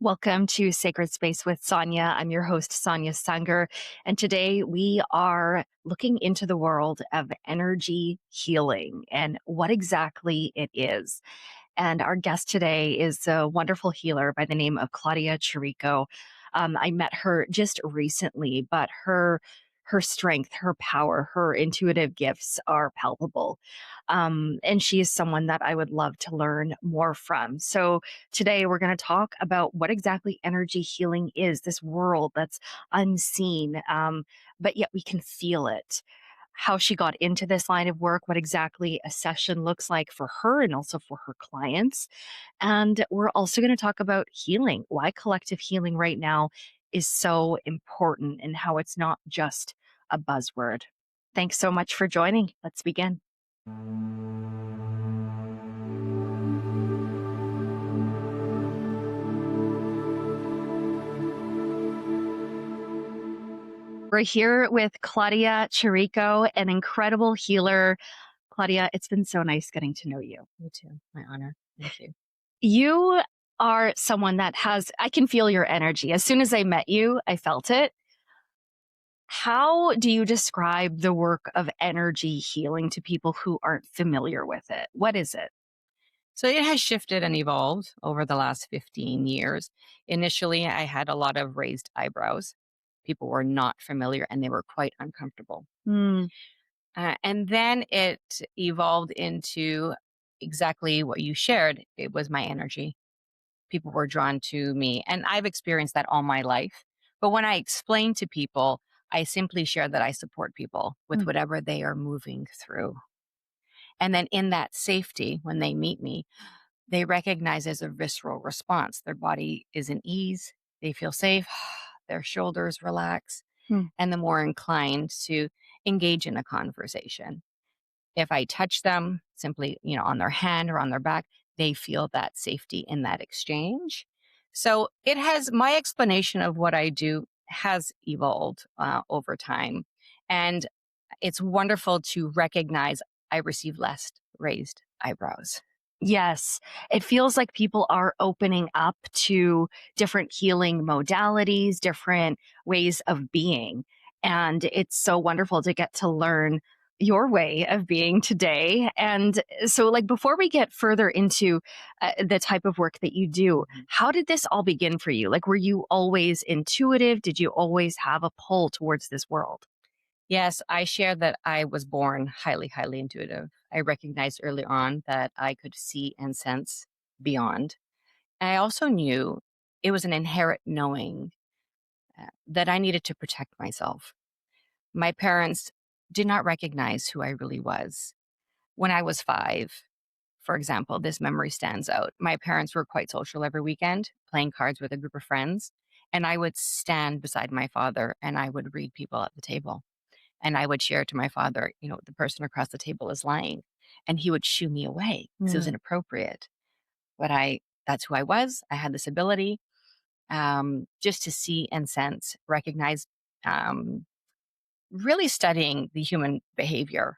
Welcome to Sacred Space with Sonia. I'm your host, Sonia Sanger. And today we are looking into the world of energy healing and what exactly it is. And our guest today is a wonderful healer by the name of Claudia Chirico. I met her just recently, but her strength, her power, her intuitive gifts are palpable. And she is someone that I would love to learn more from. So today we're going to talk about what exactly energy healing is, this world that's unseen, but yet we can feel it, how she got into this line of work, what exactly a session looks like for her and also for her clients. And we're also going to talk about healing, why collective healing right now is so important and how it's not just a buzzword. Thanks so much for joining. Let's begin. We're here with Claudia Chirico, an incredible healer. Claudia, it's been so nice getting to know you. Me too. My honor. Thank you. You are someone that I can feel your energy. As soon as I met you, I felt it. How do you describe the work of energy healing to people who aren't familiar with it? What is it? So it has shifted and evolved over the last 15 years. Initially, I had a lot of raised eyebrows. People were not familiar and they were quite uncomfortable. Mm, And then it evolved into exactly what you shared. It was my energy. People were drawn to me. And I've experienced that all my life. But when I explain to people, I simply share that I support people with mm. whatever they are moving through. And then in that safety, when they meet me, they recognize as a visceral response. Their body is in ease, they feel safe, their shoulders relax, Mm. and the more inclined to engage in a conversation. If I touch them simply, on their hand or on their back, they feel that safety in that exchange. So it has my explanation of what I do has evolved over time. And it's wonderful to recognize I receive less raised eyebrows. Yes, it feels like people are opening up to different healing modalities, different ways of being. And it's so wonderful to get to learn your way of being today. And so, like, before we get further into the type of work that you do, Mhm. how did this all begin for you? Like, were you always intuitive? Did you always have a pull towards this world? Yes, I share that I was born highly, highly intuitive. I recognized early on that I could see and sense beyond. I also knew it was an inherent knowing that I needed to protect myself. My parents did not recognize who I really was. When I was 5, for example, this memory stands out. My parents were quite social every weekend, playing cards with a group of friends. And I would stand beside my father and I would read people at the table. And I would share to my father, the person across the table is lying. And he would shoo me away because it was Mm. inappropriate. But that's who I was. I had this ability just to see and sense, recognize, um, really studying the human behavior.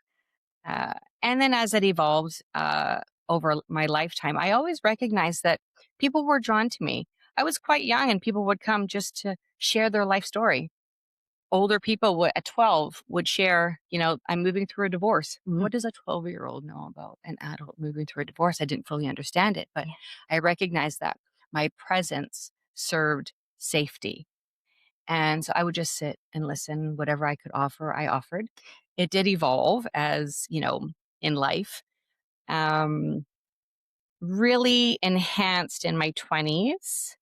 Uh, and then as it evolved over my lifetime, I always recognized that people were drawn to me. I was quite young and people would come just to share their life story. Older people at 12 would share, I'm moving through a divorce. Mm. What does a 12-year-old know about an adult moving through a divorce? I didn't fully understand it, but Yeah. I recognized that my presence served safety. And so I would just sit and listen. Whatever I could offer, I offered. It did evolve as, in life. Um, really enhanced in my 20s.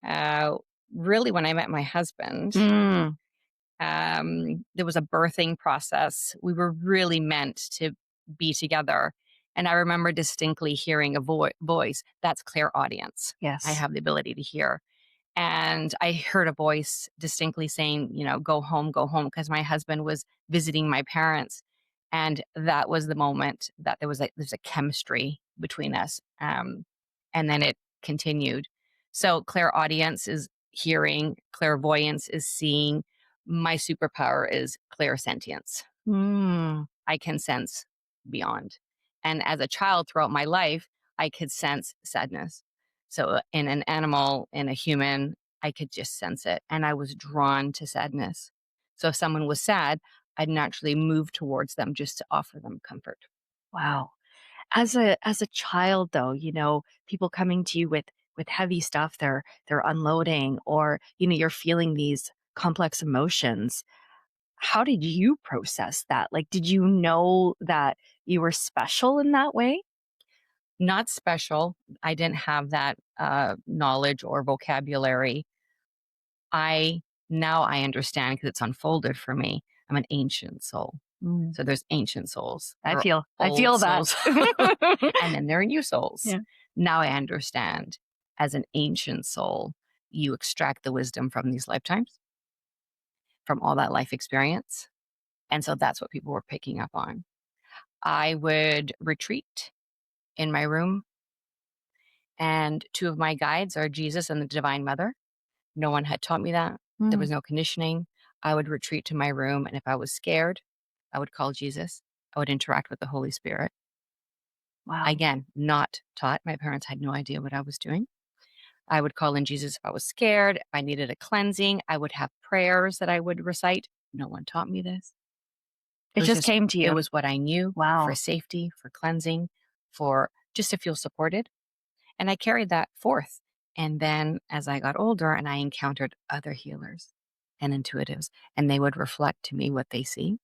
Uh, really, when I met my husband, Mm. there was a birthing process. We were really meant to be together. And I remember distinctly hearing a voice. That's clairaudience. I Yes. have the ability to hear. And I heard a voice distinctly saying, go home, because my husband was visiting my parents. And that was the moment that there's a chemistry between us. And then it continued. So clairaudience is hearing, clairvoyance is seeing. My superpower is clairsentience. Mm. I can sense beyond. And as a child throughout my life, I could sense sadness. So in an animal, in a human, I could just sense it. And I was drawn to sadness. So if someone was sad, I'd naturally move towards them just to offer them comfort. Wow. As a child though, people coming to you with heavy stuff, they're unloading, or you're feeling these complex emotions. How did you process that? Like, did you know that you were special in that way? Not special. I didn't have that knowledge or vocabulary. I Now I understand because it's unfolded for me. I'm an ancient soul. Mm. So there's ancient souls. I There are feel I old feel that. souls. And then there are new souls. Yeah. Now I understand, as an ancient soul, you extract the wisdom from these lifetimes, from all that life experience. And so that's what people were picking up on. I would retreat in my room, and two of my guides are Jesus and the Divine Mother. No one had taught me that. There Mm. was no conditioning. I would retreat to my room, and if I was scared, I would call Jesus. I would interact with the Holy Spirit. Wow. Again, not taught. My parents had no idea what I was doing. I would call in Jesus if I was scared. If I needed a cleansing, I would have prayers that I would recite. No one taught me this. It just came to It you. was what I knew for Wow. safety, for cleansing, for just to feel supported. And I carried that forth. And then as I got older and I encountered other healers and intuitives, and they would reflect to me what they see,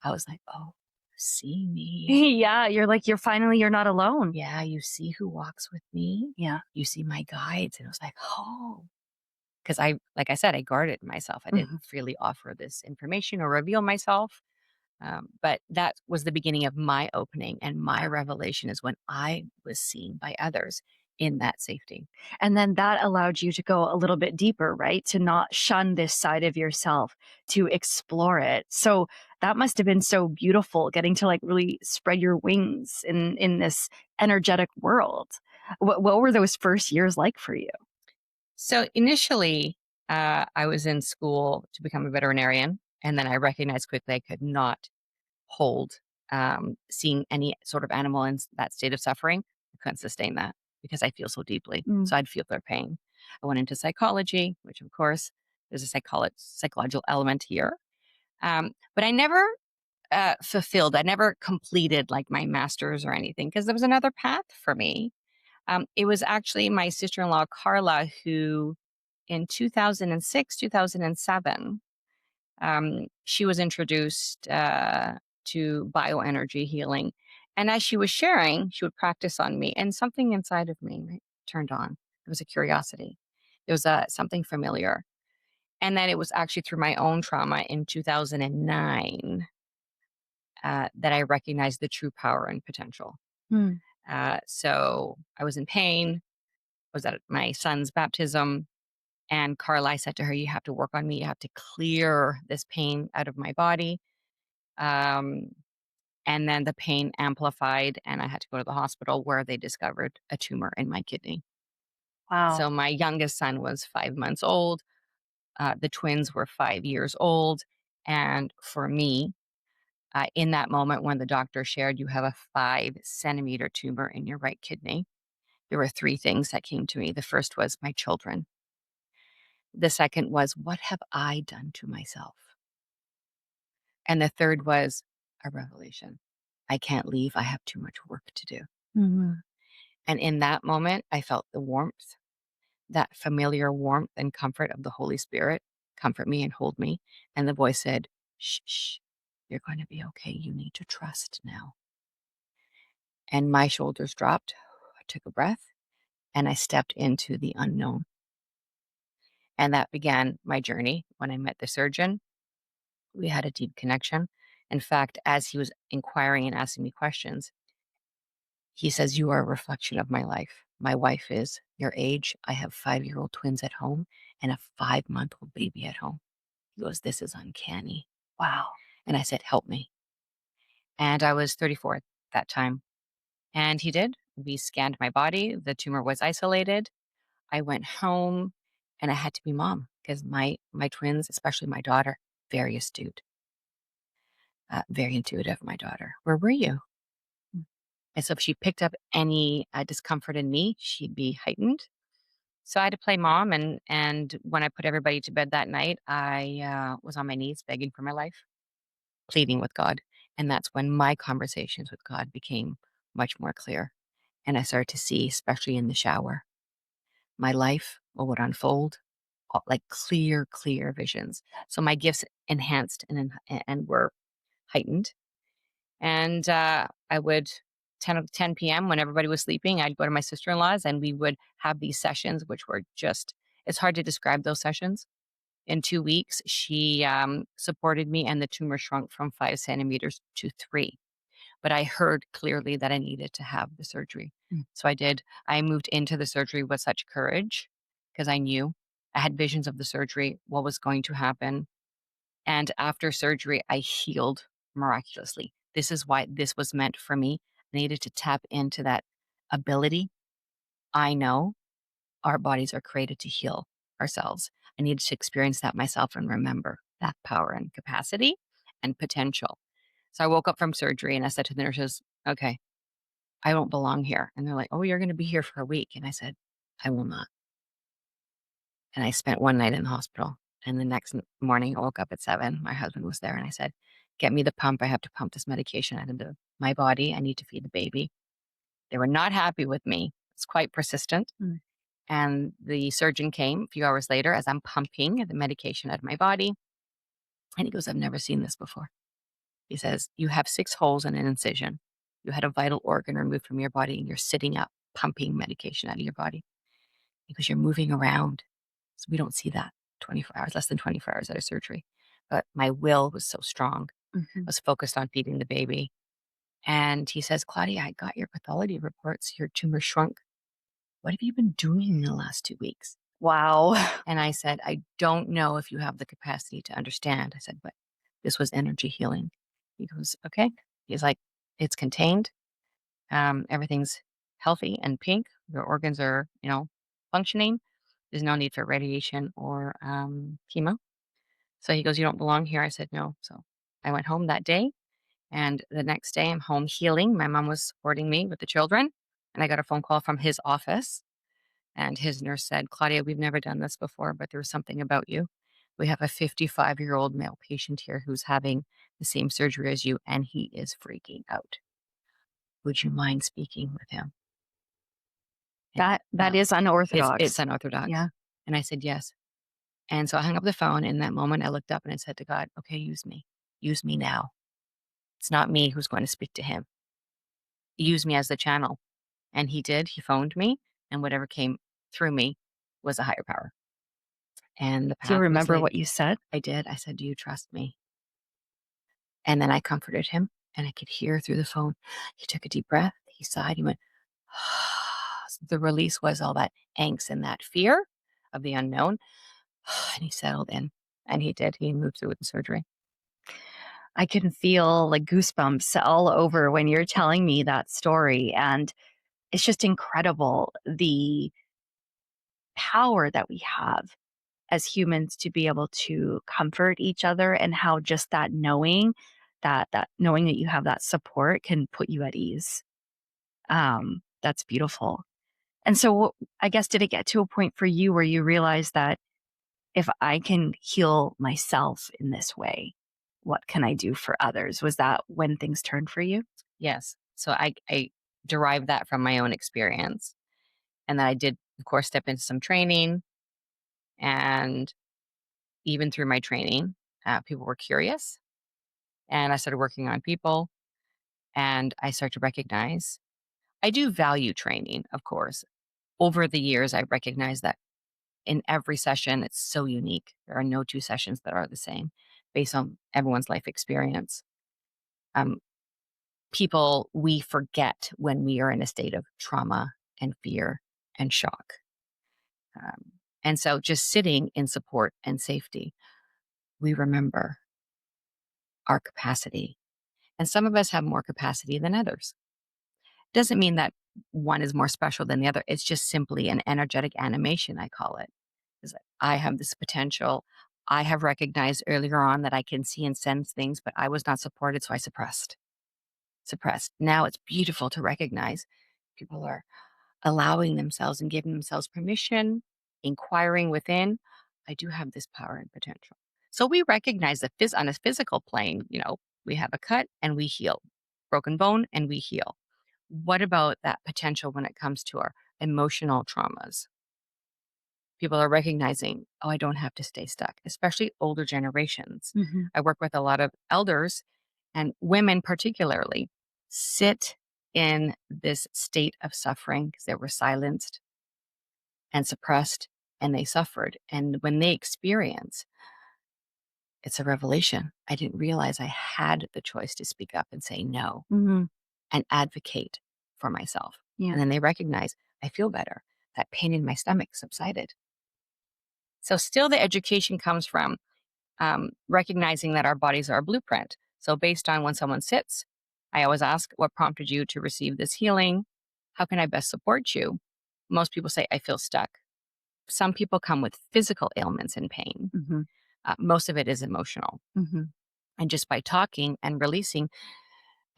I was like, oh, you see me. Yeah, you're not alone. Yeah, you see who walks with me. Yeah. You see my guides. And it was like, oh, because like I said, I guarded myself. I didn't Mhm. freely offer this information or reveal myself. But that was the beginning of my opening, and my revelation is when I was seen by others in that safety. And then that allowed you to go a little bit deeper, right? To not shun this side of yourself, to explore it. So that must have been so beautiful, getting to like really spread your wings in this energetic world. What were those first years like for you? So initially, I was in school to become a veterinarian, and then I recognized quickly I could not hold seeing any sort of animal in that state of suffering. I couldn't sustain that because I feel so deeply. Mm. So I'd feel their pain. I went into psychology, which of course there's a psychological element here. But I never fulfilled. I never completed like my master's or anything because there was another path for me. It was actually my sister in law, Carla, who in 2006, 2007, she was introduced to bioenergy healing. And as she was sharing, she would practice on me, and something inside of me turned on. It was a curiosity. It was something familiar. And then it was actually through my own trauma in 2009 that I recognized the true power and potential. Mm. So I was in pain, was at my son's baptism, and Carly said to her, "You have to work on me. You have to clear this pain out of my body." Um, and then the pain amplified, and I had to go to the hospital where they discovered a tumor in my kidney. Wow. So my youngest son was 5 months old. The twins were 5 years old. And for me, in that moment when the doctor shared, you have a 5 centimeter tumor in your right kidney, there were three things that came to me. The first was my children. The second was, what have I done to myself? And the third was a revelation. I can't leave. I have too much work to do. Mhm. And in that moment, I felt the warmth, that familiar warmth and comfort of the Holy Spirit comfort me and hold me. And the voice said, shh, shh, you're going to be okay. You need to trust now. And my shoulders dropped. I took a breath and I stepped into the unknown. And that began my journey. When I met the surgeon, we had a deep connection. In fact, as he was inquiring and asking me questions, he says, "You are a reflection of my life. My wife is your age. I have 5-year-old twins at home and a 5-month-old baby at home." He goes, "This is uncanny." Wow. And I said, "Help me." And I was 34 at that time. And he did. We scanned my body. The tumor was isolated. I went home and I had to be mom because my twins, especially my daughter, very astute, very intuitive, my daughter. Where were you? And so if she picked up any discomfort in me, she'd be heightened. So I had to play mom, and when I put everybody to bed that night, I was on my knees begging for my life, pleading with God, and that's when my conversations with God became much more clear, and I started to see, especially in the shower, my life, what would unfold, like clear, clear visions. So my gifts enhanced and were heightened. And I would 10 p.m. when everybody was sleeping, I'd go to my sister-in-law's and we would have these sessions, which were just, it's hard to describe those sessions. In 2 weeks, she supported me and the tumor shrunk from 5 centimeters to 3. But I heard clearly that I needed to have the surgery. So I did. I moved into the surgery with such courage because I knew I had visions of the surgery, what was going to happen. And after surgery, I healed miraculously. This is why this was meant for me. I needed to tap into that ability. I know our bodies are created to heal ourselves. I needed to experience that myself and remember that power and capacity and potential. So I woke up from surgery and I said to the nurses, okay, I don't belong here. And they're like, oh, you're going to be here for a week. And I said, I will not. And I spent one night in the hospital. And the next morning, I woke up at 7. My husband was there and I said, get me the pump. I have to pump this medication out into my body. I need to feed the baby. They were not happy with me. It's quite persistent. And the surgeon came a few hours later as I'm pumping the medication out of my body. And he goes, I've never seen this before. He says, you have 6 holes and an incision. You had a vital organ removed from your body and you're sitting up pumping medication out of your body because you're moving around. So we don't see that 24 hours, less than 24 hours out of surgery. But my will was so strong. I was focused on feeding the baby. And he says, Claudia, I got your pathology reports. Your tumor shrunk. What have you been doing in the last 2 weeks? Wow. And I said, I don't know if you have the capacity to understand. I said, but this was energy healing. He goes, okay. He's like, it's contained. Everything's healthy and pink. Your organs are, functioning. There's no need for radiation or chemo. So he goes, you don't belong here. I said, no. So I went home that day. And the next day, I'm home healing. My mom was supporting me with the children. And I got a phone call from his office. And his nurse said, Claudia, we've never done this before, but there was something about you. We have a 55-year-old male patient here who's having the same surgery as you, and he is freaking out. Would you mind speaking with him? And That is it's unorthodox. unorthodox. Yeah. And I said, yes. And so I hung up the phone. In that moment, I looked up and I said to God, okay, use me. Use me now. It's not me who's going to speak to him. Use me as the channel. And he did. He phoned me, and whatever came through me was a higher power. And the Do you path was remember laid. what you said? I did. I said, do you trust me? And then I comforted him, and I could hear through the phone. He took a deep breath. He sighed. He went, the release was all that angst and that fear of the unknown. And he settled in, and he did. He moved through with the surgery. I can feel like goosebumps all over when you're telling me that story. And it's just incredible the power that we have as humans to be able to comfort each other, and how just that knowing that you have that support can put you at ease. That's beautiful. And so I guess, did it get to a point for you where you realized that if I can heal myself in this way, what can I do for others? Was that when things turned for you? Yes. So I derived that from my own experience. And then I did, of course, step into some training. And even through my training, people were curious. And I started working on people. And I started to recognize I do value training, of course. Over the years, I recognize that in every session, it's so unique. There are no 2 sessions that are the same based on everyone's life experience. Um, People, we forget when we are in a state of trauma and fear and shock. And so just sitting in support and safety, we remember our capacity. And some of us have more capacity than others. Doesn't mean that one is more special than the other. It's just simply an energetic animation, I call it. Is that I have this potential. I have recognized earlier on that I can see and sense things, but I was not supported, so I suppressed. Now it's beautiful to recognize people are allowing themselves and giving themselves permission inquiring within, I do have this power and potential. So we recognize that on a physical plane, we have a cut and we heal, broken bone and we heal. What about that potential when it comes to our emotional traumas? People are recognizing, oh, I don't have to stay stuck, especially older generations. Hmm. I work with a lot of elders and women, particularly, sit in this state of suffering because they were silenced and suppressed and they suffered. And when they experience, it's a revelation. I didn't realize I had the choice to speak up and say no Hmm. and advocate for myself. Yeah. And then they recognize I feel better. That pain in my stomach subsided. So, still, the education comes from recognizing that our bodies are a blueprint. So, based on when someone sits, I always ask, what prompted you to receive this healing? How can I best support you? Most people say, I feel stuck. Some people come with physical ailments and pain. Hmm. Most of it is emotional. Hmm. And just by talking and releasing,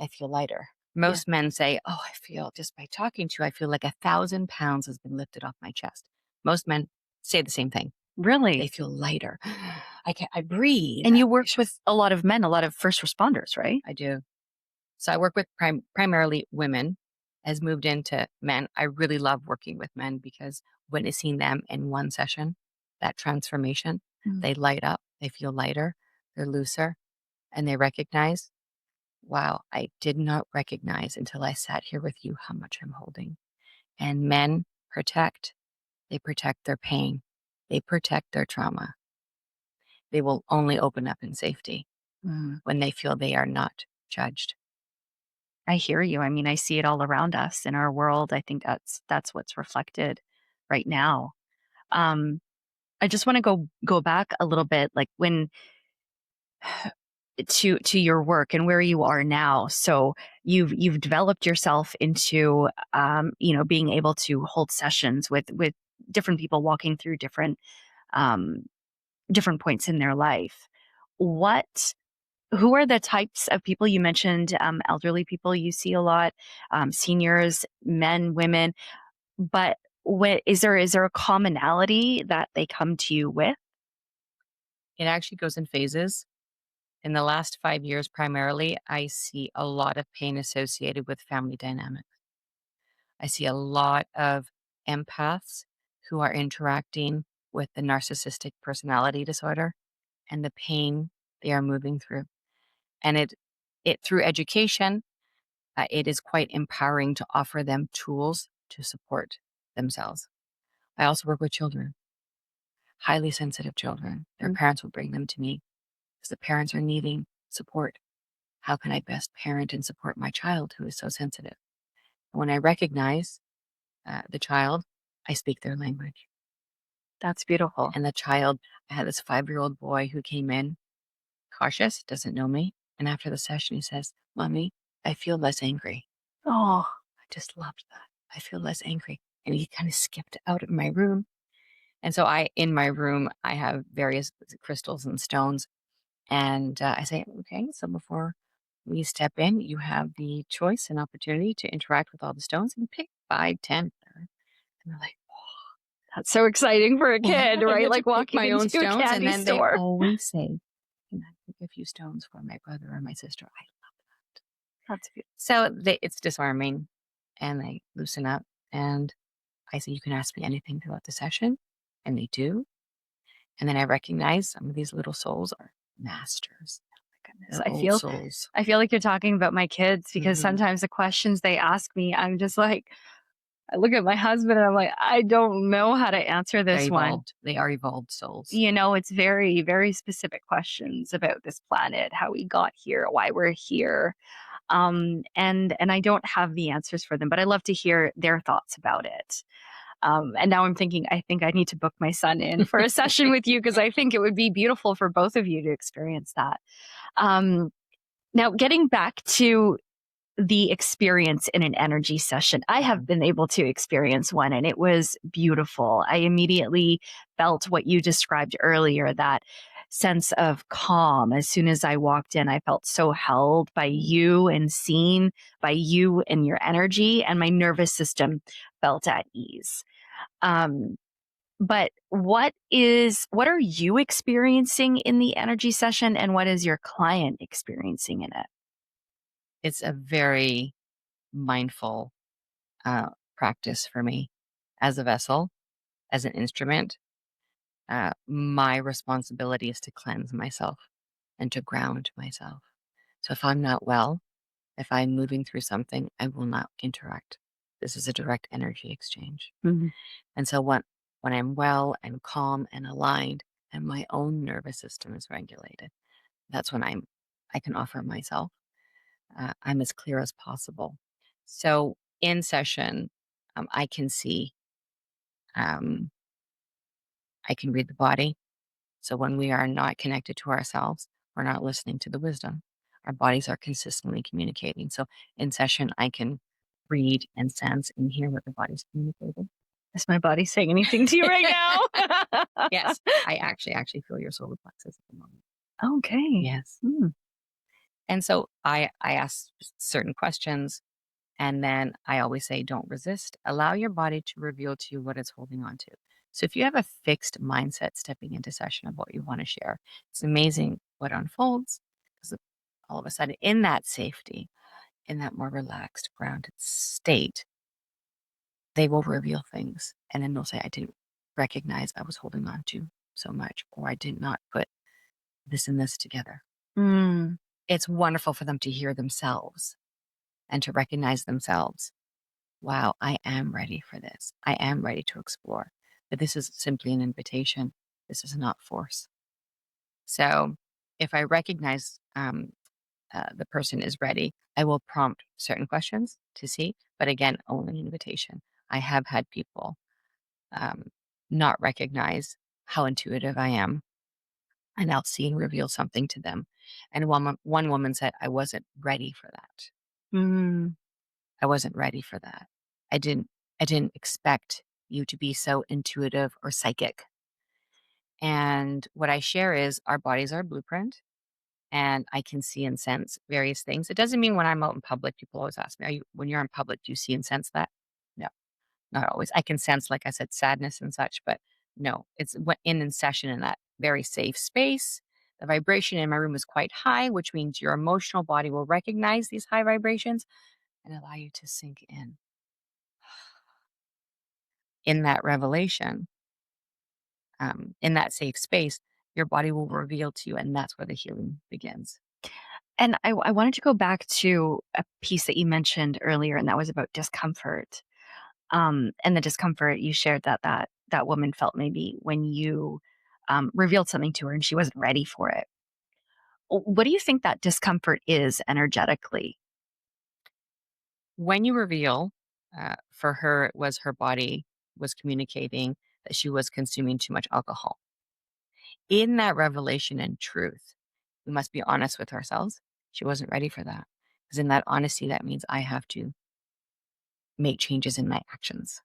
I feel lighter. Yeah. Most men say, oh, I feel just by talking to you, I feel like 1,000 pounds has been lifted off my chest. Most men say the same thing. They Really? feel lighter. I breathe And out you of my work with chest. a lot of men, a lot of first responders, right? I do. So I work with primarily women, has moved into men. I really love working with men because witnessing them in one session, that transformation, Mm. they light up, they feel lighter, they're looser, and they recognize, wow, I did not recognize until I sat here with you how much I'm holding. And men they protect their pain, they protect their trauma. They will only open up in safety Mm. when they feel they are not judged. I hear you. I mean, I see it all around us in our world. I think that's what's reflected right now. Um, I just want to go back a little bit, like when to your work and where you are now. So you've developed yourself into being able to hold sessions with different people walking through um, different points in their life. What Who are the types of people you mentioned? Elderly people you see a lot, seniors, men, women. But is there a commonality that they come to you with? It actually goes in phases. In the last 5 years, primarily, I see a lot of pain associated with family dynamics. I see a lot of empaths who are interacting with the narcissistic personality disorder and the pain they are moving through. And it through education, it is quite empowering to offer them tools to support themselves. I also work with children, highly sensitive children. Their Mm. parents will bring them to me because the parents are needing support. How can I best parent and support my child who is so sensitive? And when I recognize the child, I speak their language. That's beautiful. And the child, I had this 5-year-old boy who came in cautious, doesn't know me. And after the session, he says, Mommy, I feel less angry. Oh, I just loved that. I feel less angry. And he kind of skipped out of my room. And so in my room, I have various crystals and stones. And I say, okay, so before we step in, you have the choice and opportunity to interact with all the stones and pick 5, 10. And they're like, that's so exciting for a kid, what? I right? get to Like pick walking my own into a stones. And candy then they store. always say, can I pick a few stones for my brother or my sister? That's beautiful. So it's disarming and they loosen up. And I say, you can ask me anything throughout the session. And they do. And then I recognize some of these little souls are masters. Oh my goodness, I they're old feel souls. I feel like you're talking about my kids because Mhm. sometimes the questions they ask me, I'm just like, I look at my husband and I'm like, I don't know how to answer They're this one. evolved. They are evolved souls. It's very, very specific questions about this planet, how we got here, why we're here. And I don't have the answers for them, but I love to hear their thoughts about it. And now I'm thinking, I think I need to book my son in for a session with you because I think it would be beautiful for both of you to experience that. Um, Now, getting back to the experience in an energy session, I have been able to experience one and it was beautiful. I immediately felt what you described earlier, that sense of calm. As soon as I walked in, I felt so held by you and seen by you and your energy, and my nervous system felt at ease. Um, But what are you experiencing in the energy session and what is your client experiencing in it? It's a very mindful practice for me as a vessel, as an instrument. My responsibility is to cleanse myself and to ground myself. So if I'm not well, if I'm moving through something, I will not interact. This is a direct energy exchange. Mhm. And so when I'm well and calm and aligned and my own nervous system is regulated, that's when I can offer myself. I'm as clear as possible. So in session, I can see, um, I can read the body. So when we are not connected to ourselves, we're not listening to the wisdom. Our bodies are consistently communicating. So in session, I can read and sense and hear what the body's communicating. Is my body saying anything to you right now? Yes, I actually feel your solar plexus at the moment. Okay. Yes. Hmm. And so I ask certain questions, and then I always say, don't resist. Allow your body to reveal to you what it's holding on to. So if you have a fixed mindset stepping into session of what you want to share, it's amazing what unfolds because all of a sudden, in that safety, in that more relaxed, grounded state, they will reveal things. And then they'll say, I didn't recognize I was holding on to so much, or I did not put this and this together. Mm. It's wonderful for them to hear themselves and to recognize themselves. Wow, I am ready for this. I am ready to explore. But this is simply an invitation. This is not force. So if I recognize the person is ready, I will prompt certain questions to see, but again, only invitation. I have had people um, not recognize how intuitive I am, and I'll see and reveal something to them. And one woman said, I wasn't ready for that. Mm. I wasn't ready for that. I didn't I didn't expect you to be so intuitive or psychic. And what I share is our bodies are a blueprint and I can see and sense various things. It doesn't mean when I'm out in public, people always ask me, are you when you're in public, do you see and sense that? No, not always. I can sense, like I said, sadness and such, but no, it's in session in that very safe space. The vibration in my room is quite high, which means your emotional body will recognize these high vibrations and allow you to sink in that revelation, in that safe space, your body will reveal to you, and that's where the healing begins. And I wanted to go back to a piece that you mentioned earlier, and that was about discomfort. And the discomfort you shared that woman felt maybe when you revealed something to her and she wasn't ready for it. What do you think that discomfort is energetically? When you reveal, for her, it was her body was communicating that she was consuming too much alcohol. In that revelation and truth, we must be honest with ourselves. She wasn't ready for that. Because in that honesty, that means I have to make changes in my actions.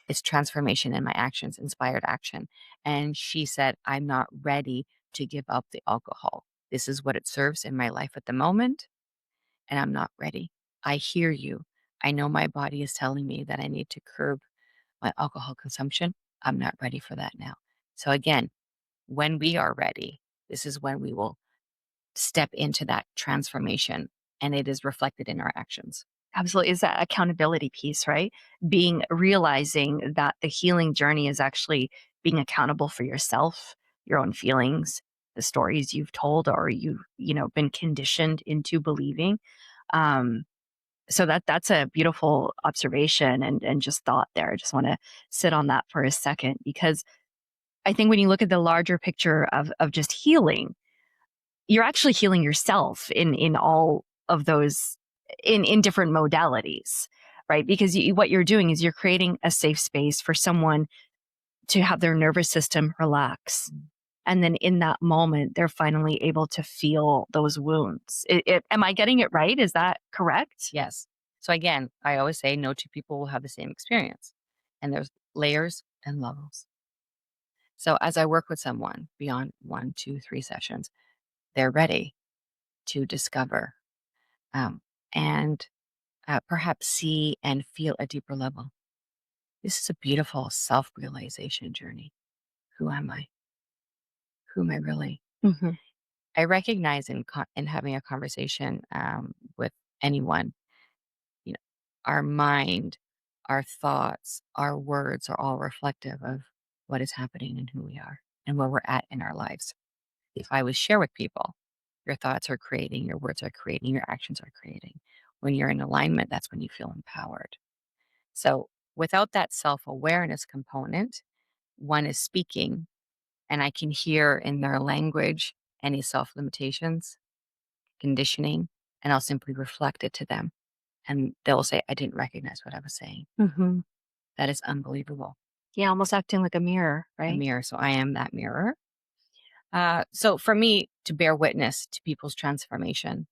It's transformation in my actions, inspired action. And she said, I'm not ready to give up the alcohol. This is what it serves in my life at the moment, and I'm not ready. I hear you. I know my body is telling me that I need to curb my alcohol consumption. I'm not ready for that now. So, again, when we are ready, this is when we will step into that transformation, and it is reflected in our actions. Absolutely. Is that accountability piece, right? Realizing that the healing journey is actually being accountable for yourself, your own feelings, the stories you've told or been conditioned into believing. Um, so that's a beautiful observation and just thought there. I just want to sit on that for a second because I think when you look at the larger picture of just healing, you're actually healing yourself in all of those in different modalities, right? Because what you're doing is you're creating a safe space for someone to have their nervous system relax. Mm. And then in that moment, they're finally able to feel those wounds. Am I getting it right? Is that correct? Yes. So, again, I always say no two people will have the same experience, and there's layers and levels. So, as I work with someone beyond one, two, three sessions, they're ready to discover um, and perhaps see and feel a deeper level. This is a beautiful self realization journey. Who am I? Who am I really? Mhm. I recognize in having a conversation with anyone, you know, our mind, our thoughts, our words are all reflective of what is happening and who we are and where we're at in our lives. If I would share with people, your thoughts are creating, your words are creating, your actions are creating. When you're in alignment, that's when you feel empowered. So without that self awareness component, one is speaking, and I can hear in their language any self limitations, conditioning, and I'll simply reflect it to them. And they'll say, I didn't recognize what I was saying. Mhm. That is unbelievable. Yeah, almost acting like a mirror, A right? mirror. So I am that mirror. So for me to bear witness to people's transformation,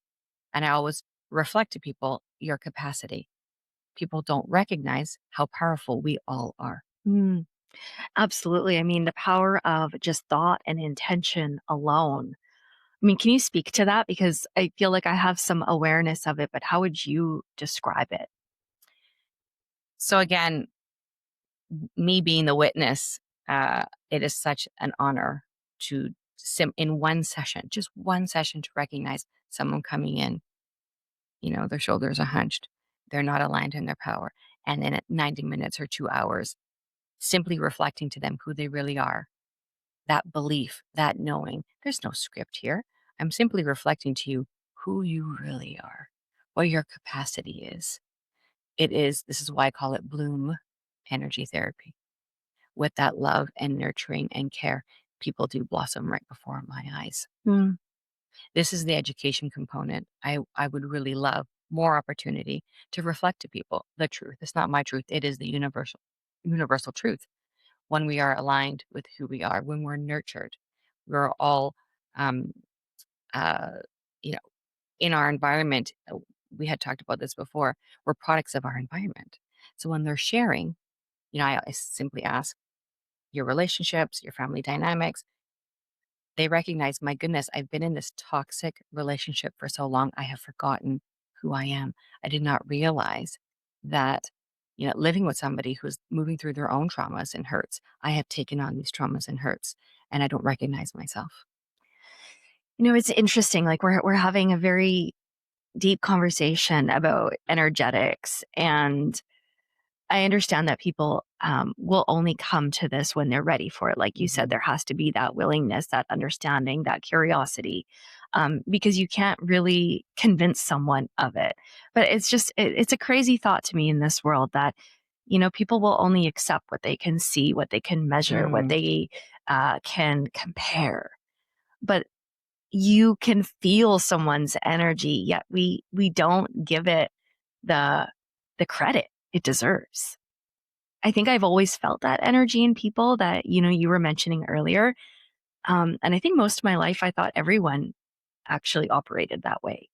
and I always reflect to people your capacity. People don't recognize how powerful we all are. Mm, absolutely. I mean, the power of just thought and intention alone. I mean, can you speak to that? Because I feel like I have some awareness of it, but how would you describe it? So again, me being the witness, it is such an honor to in one session, just one session, to recognize someone coming in, their shoulders are hunched, they're not aligned in their power. And then at 90 minutes or 2 hours, simply reflecting to them who they really are, that belief, that knowing, there's no script here. I'm simply reflecting to you who you really are, what your capacity is. This is why I call it bloom energy therapy. With that love and nurturing and care, people do blossom right before my eyes. Mm, This is the education component. I would really love more opportunity to reflect to people the truth. It's not my truth. It is the universal truth. When we are aligned with who we are, when we're nurtured, we're all, um, uh, you know, in our environment. We had talked about this before. We're products of our environment. So when they're sharing, I simply ask your relationships, your family dynamics. They recognize, my goodness, I've been in this toxic relationship for so long, I have forgotten who I am. I did not realize that, living with somebody who's moving through their own traumas and hurts, I have taken on these traumas and hurts, and I don't recognize myself. It's interesting. Like we're having a very deep conversation about energetics, and I understand that people will only come to this when they're ready for it. Like you said, Mhm. there has to be that willingness, that understanding, that curiosity, because you can't really convince someone of it. But it's a crazy thought to me in this world that, people will only accept what they can see, what they can measure, what Mm, they can compare. But you can feel someone's energy, yet we don't give it the the credit it deserves. I think I've always felt that energy in people that, you were mentioning earlier. And I think most of my life, I thought everyone actually operated that way.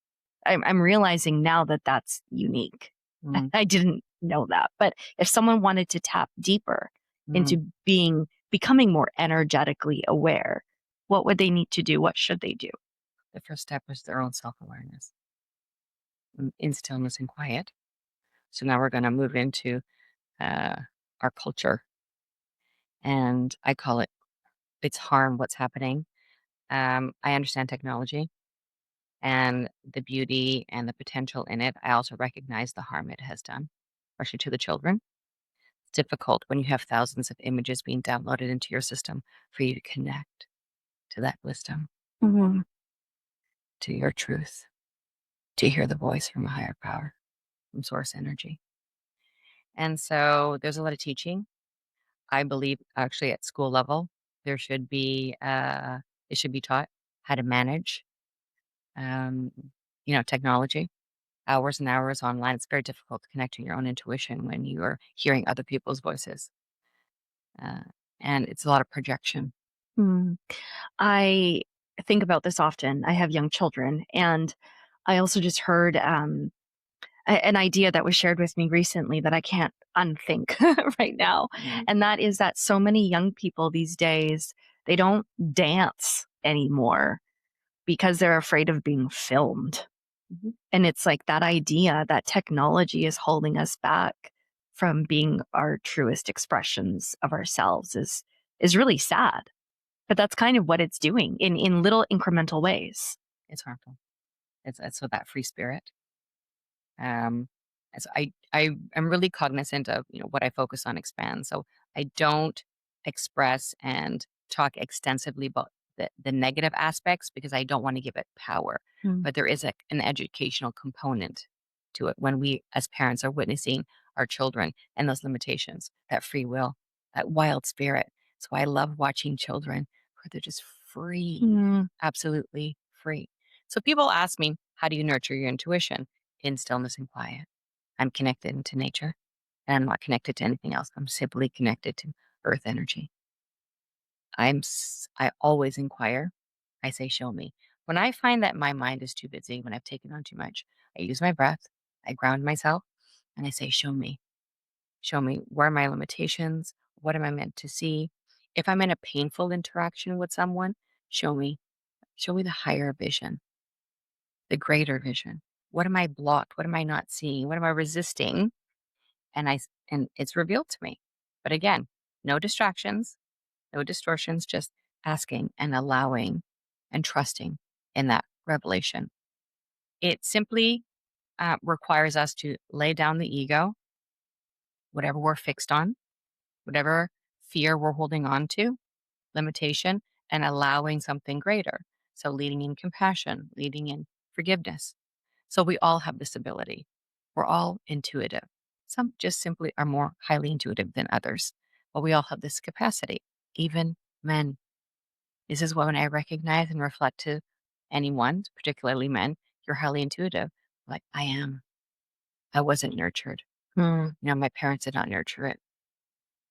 I'm realizing now that that's unique. mm, I didn't know that. But if someone wanted to tap deeper mm. into becoming more energetically aware, what would they need to do? What should they do? The first step is their own self awareness in stillness and quiet. So now we're going to move into uh, our culture, and I call it's harm what's happening. I understand technology and the beauty and the potential in it. I also recognize the harm it has done, especially to the children. It's difficult when you have thousands of images being downloaded into your system for you to connect to that wisdom, Mhm. to your truth, to hear the voice from a higher power, from source energy. And so there's a lot of teaching. I believe actually at school level, there should be, it should be taught how to manage, um, technology. Hours and hours online, it's very difficult to connect to your own intuition when you are hearing other people's voices, uh, and it's a lot of projection. Mm. I think about this often. I have young children, and I also just heard an idea that was shared with me recently that I can't unthink right now. Mm, And that is that so many young people these days, they don't dance anymore because they're afraid of being filmed. mhm. And it's like that idea that technology is holding us back from being our truest expressions of ourselves is really sad. But that's kind of what it's doing in little incremental ways. It's harmful. It's so that free spirit. Um, and so I am really cognizant of, what I focus on expands. So I don't express and talk extensively about the negative aspects because I don't want to give it power. Mm. But there is an educational component to it when we as parents are witnessing our children and those limitations, that free will, that wild spirit. So I love watching children where they're just free, Mm. absolutely free. So people ask me, how do you nurture your intuition? In stillness and quiet. I'm connected to nature and I'm not connected to anything else. I'm simply connected to earth energy. I always inquire. I say, show me. When I find that my mind is too busy, when I've taken on too much, I use my breath, I ground myself, and I say, show me. Show me where are my limitations? What am I meant to see? If I'm in a painful interaction with someone, show me. Show me the higher vision, the greater vision. What am I blocked? What am I not seeing? What am I resisting? And it's revealed to me. But again, no distractions, no distortions, just asking and allowing and trusting in that revelation. It simply requires us to lay down the ego, whatever we're fixed on, whatever fear we're holding on to, limitation, and allowing something greater. So leading in compassion, leading in forgiveness. So we all have this ability. We're all intuitive. Some just simply are more highly intuitive than others, but we all have this capacity, even men. This is when I recognize and reflect to anyone, particularly men, you're highly intuitive. Like, I am. I wasn't nurtured. Mm. My parents did not nurture it.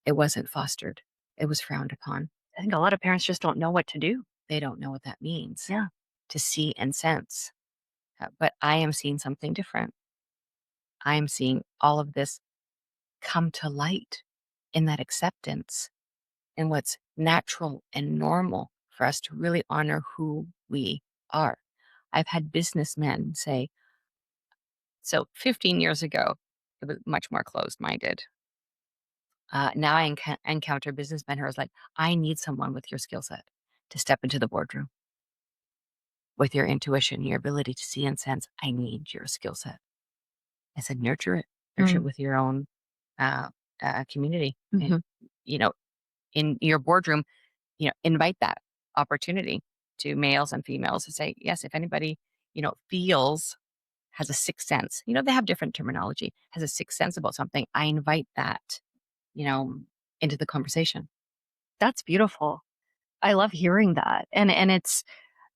It wasn't fostered. It was frowned upon. I think a lot of parents just don't know what to do. They don't know what that means Yeah. to see and sense. But I am seeing something different. I am seeing all of this come to light in that acceptance and what's natural and normal for us to really honor who we are. I've had businessmen say, so 15 years ago, it was much more closed minded. Now I encounter businessmen who are like, I need someone with your skill set to step into the boardroom with your intuition, your ability to see and sense. I need your skill set. I said, nurture it Mm. with your own uh, community. Mhm. You know, in your boardroom, invite that opportunity to males and females to say, yes, if anybody, feels has a sixth sense, they have different terminology, has a sixth sense about something. I invite that, you know, into the conversation. That's beautiful. I love hearing that. And it's,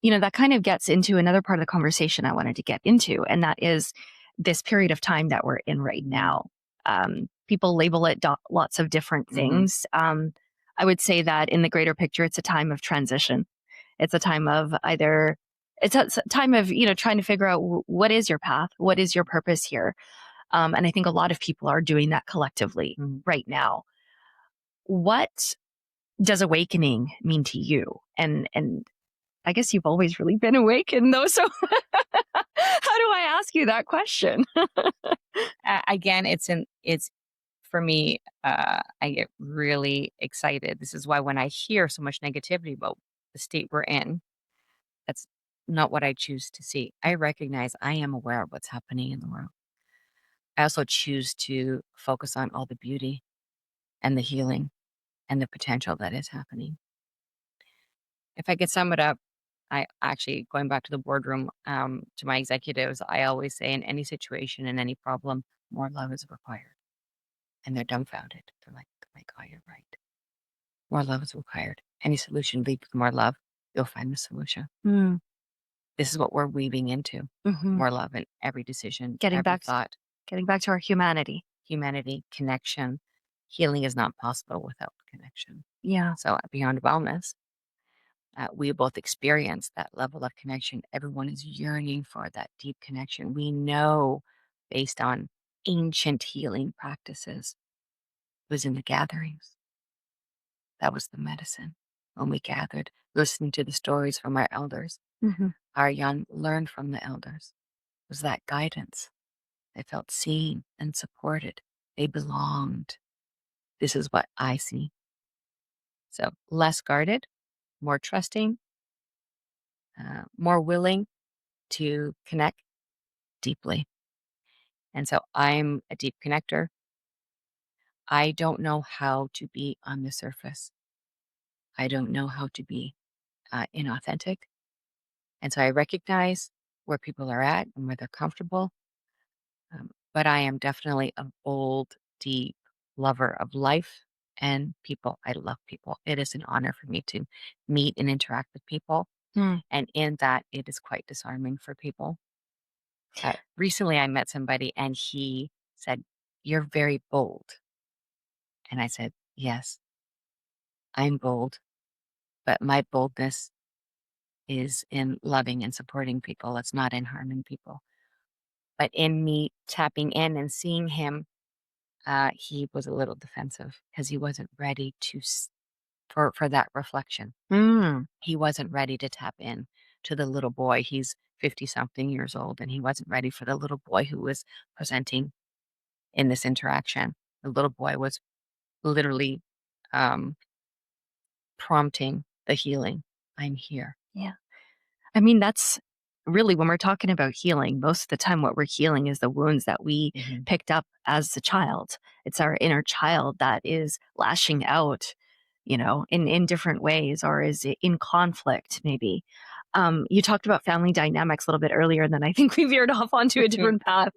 that kind of gets into another part of the conversation I wanted to get into, and that is this period of time that we're in right now. People label it lots of different Hmm. things. I would say that in the greater picture, it's a time of transition. It's a time of it's a time of, trying to figure out what is your path? What is your purpose here? And I think a lot of people are doing that collectively Hmm. right now. What does awakening mean to you? And I guess you've always really been awakened though. So how do I ask you that question? Again, it's for me. I get really excited. This is why when I hear so much negativity about the state we're in, that's not what I choose to see. I recognize I am aware of what's happening in the world. I also choose to focus on all the beauty and the healing and the potential that is happening. If I could sum it up, I actually, going back to the boardroom, to my executives, I always say in any situation, in any problem, more love is required. And they're dumbfounded. They're like, oh my God, you're right. More love is required. Any solution leads with more love, you'll find the solution. Mm. This is what we're weaving into Hmm. more love in every decision, Getting every back, thought, getting back to our humanity. humanity, connection. Healing is not possible without connection. Yeah. So, beyond wellness, we both experience that level of connection. Everyone is yearning for that deep connection. We know based on ancient healing practices, it was in the gatherings. That was the medicine. When we gathered, listening to the stories from our elders, Hmm. our young learned from the elders. It was that guidance. They felt seen and supported They belonged. This is what I see. So less guarded, more trusting, more willing to connect deeply. And so I'm a deep connector. I don't know how to be on the surface. I don't know how to be inauthentic. And so I recognize where people are at and where they're comfortable. But I am definitely a bold, deep lover of life and people. I love people. It is an honor for me to meet and interact with people. Mm. And in that, it is quite disarming for people. Recently, I met somebody and he said, "You're very bold." And I said, "Yes, I'm bold, but my boldness is in loving and supporting people. It's not in harming people." But in me tapping in and seeing him, he was a little defensive because he wasn't ready for that reflection. Mm. He wasn't ready to tap in to the little boy. He's 50 something years old, and he wasn't ready for the little boy who was presenting in this interaction. The little boy was literally um, prompting the healing. I'm here. Yeah. I mean, that's really when we're talking about healing, most of the time what we're healing is the wounds that we Mhm. picked up as a child. It's our inner child that is lashing out, in different ways or is in conflict, maybe. You talked about family dynamics a little bit earlier, and then I think we veered off onto a different path.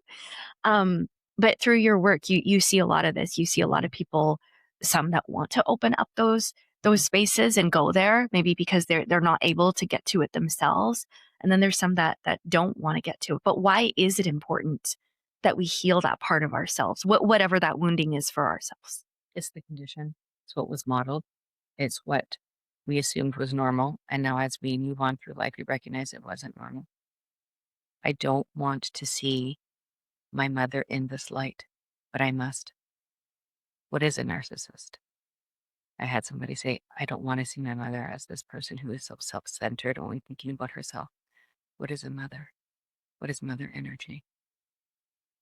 Um, but through your work, you see a lot of this. You see a lot of people, some that want to open up those spaces and go there, maybe because they're not able to get to it themselves. And then there's some that don't want to get to it. But why is it important that we heal that part of ourselves, whatever that wounding is for ourselves? It's the condition. It's what was modeled. It's what we assumed was normal. And now, as we move on through life, we recognize it wasn't normal. I don't want to see my mother in this light, but I must. What is a narcissist? I had somebody say, "I don't want to see my mother as this person who is so self centered, only thinking about herself." What is a mother? What is mother energy?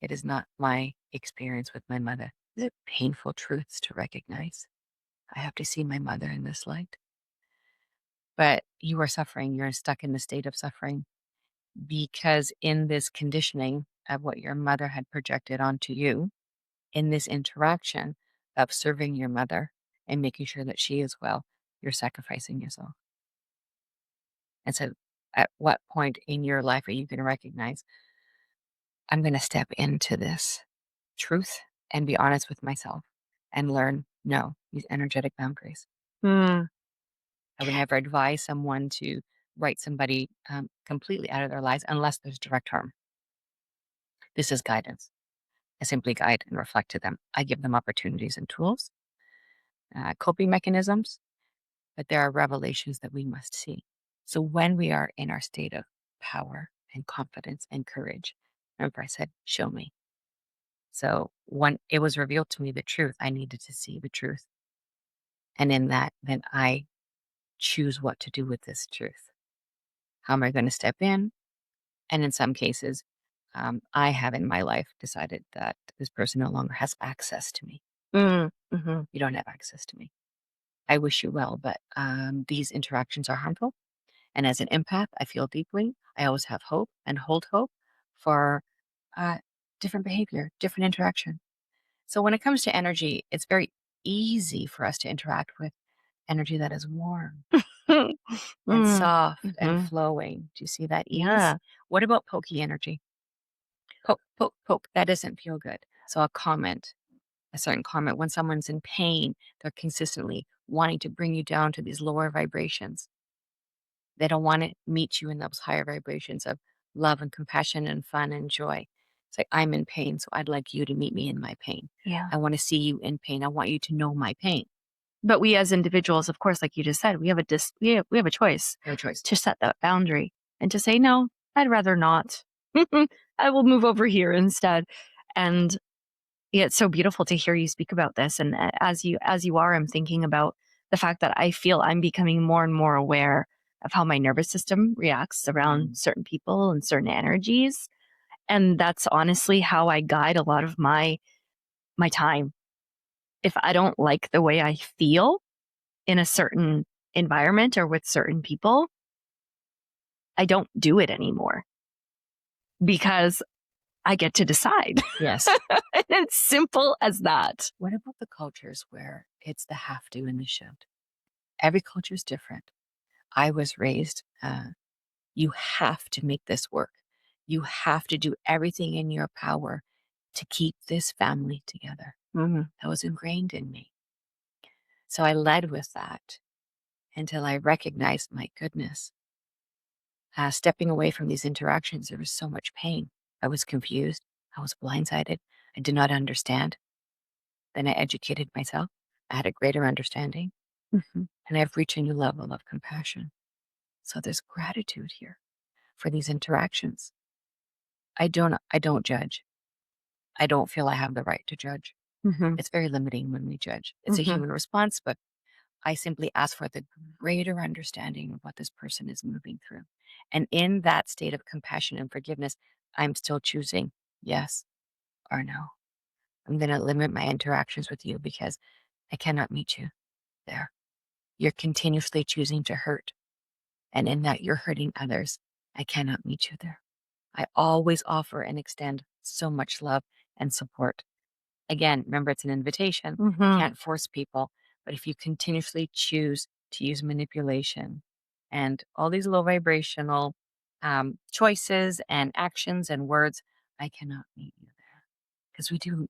It is not my experience with my mother. These are painful truths to recognize. I have to see my mother in this light. But you are suffering. You're stuck in the state of suffering because in this conditioning of what your mother had projected onto you, in this interaction of serving your mother and making sure that she is well, you're sacrificing yourself. And so, at what point in your life are you going to recognize, I'm going to step into this truth and be honest with myself and learn no, these energetic boundaries. Mm. I would never advise someone to write somebody completely out of their lives unless there's direct harm. This is guidance. I simply guide and reflect to them. I give them opportunities and tools, coping mechanisms, but there are revelations that we must see. So when we are in our state of power and confidence and courage, remember I said, show me. So when it was revealed to me the truth, I needed to see the truth. And in that, then I choose what to do with this truth. How am I going to step in? And in some cases, I have in my life decided that this person no longer has access to me. Mm. Hmm. You don't have access to me. I wish you well, but these interactions are harmful. And as an empath, I feel deeply. I always have hope and hold hope for uh, different behavior, different interaction. So when it comes to energy, it's very easy for us to interact with energy that is warm and Mm. soft and Hmm. flowing. Do you see that ease? Yeah. What about pokey energy? Poke, poke, poke. That doesn't feel good. So I'll comment a certain comment when someone's in pain, they're consistently wanting to bring you down to these lower vibrations. They don't want to meet you in those higher vibrations of love and compassion and fun and joy. It's like, I'm in pain, so I'd like you to meet me in my pain. Yeah. I want to see you in pain. I want you to know my pain. But we as individuals, of course, like you just said, we have a choice No choice. to set that boundary and to say, no, I'd rather not. I will move over here instead. And yeah, it's so beautiful to hear you speak about this. And as you are, I'm thinking about the fact that I feel I'm becoming more and more aware of how my nervous system reacts around certain people and certain energies. And that's honestly how I guide a lot of my my time. If I don't like the way I feel in a certain environment or with certain people, I don't do it anymore because I get to decide. Yes. And it's simple as that. What about the cultures where it's the have to and the should? Every culture is different. I was raised, you have to make this work. You have to do everything in your power to keep this family together. Mhm. That was ingrained in me. So I led with that until I recognized, my goodness, stepping away from these interactions, there was so much pain. I was confused. I was blindsided. I did not understand. Then I educated myself. I had a greater understanding, Mhm. and I've reached a new level of compassion. So there's gratitude here for these interactions. I don't judge. I don't feel I have the right to judge. Mhm. It's very limiting when we judge. It's a Mhm. human response, but I simply ask for the greater understanding of what this person is moving through. And in that state of compassion and forgiveness, I'm still choosing yes or no. I'm going to limit my interactions with you because I cannot meet you there. You're continuously choosing to hurt. And in that, you're hurting others. I cannot meet you there. I always offer and extend so much love and support. Again, remember, it's an invitation. I Mhm. can't force people. But if you continuously choose to use manipulation and all these low vibrational choices and actions and words, I cannot meet you there. Because we do,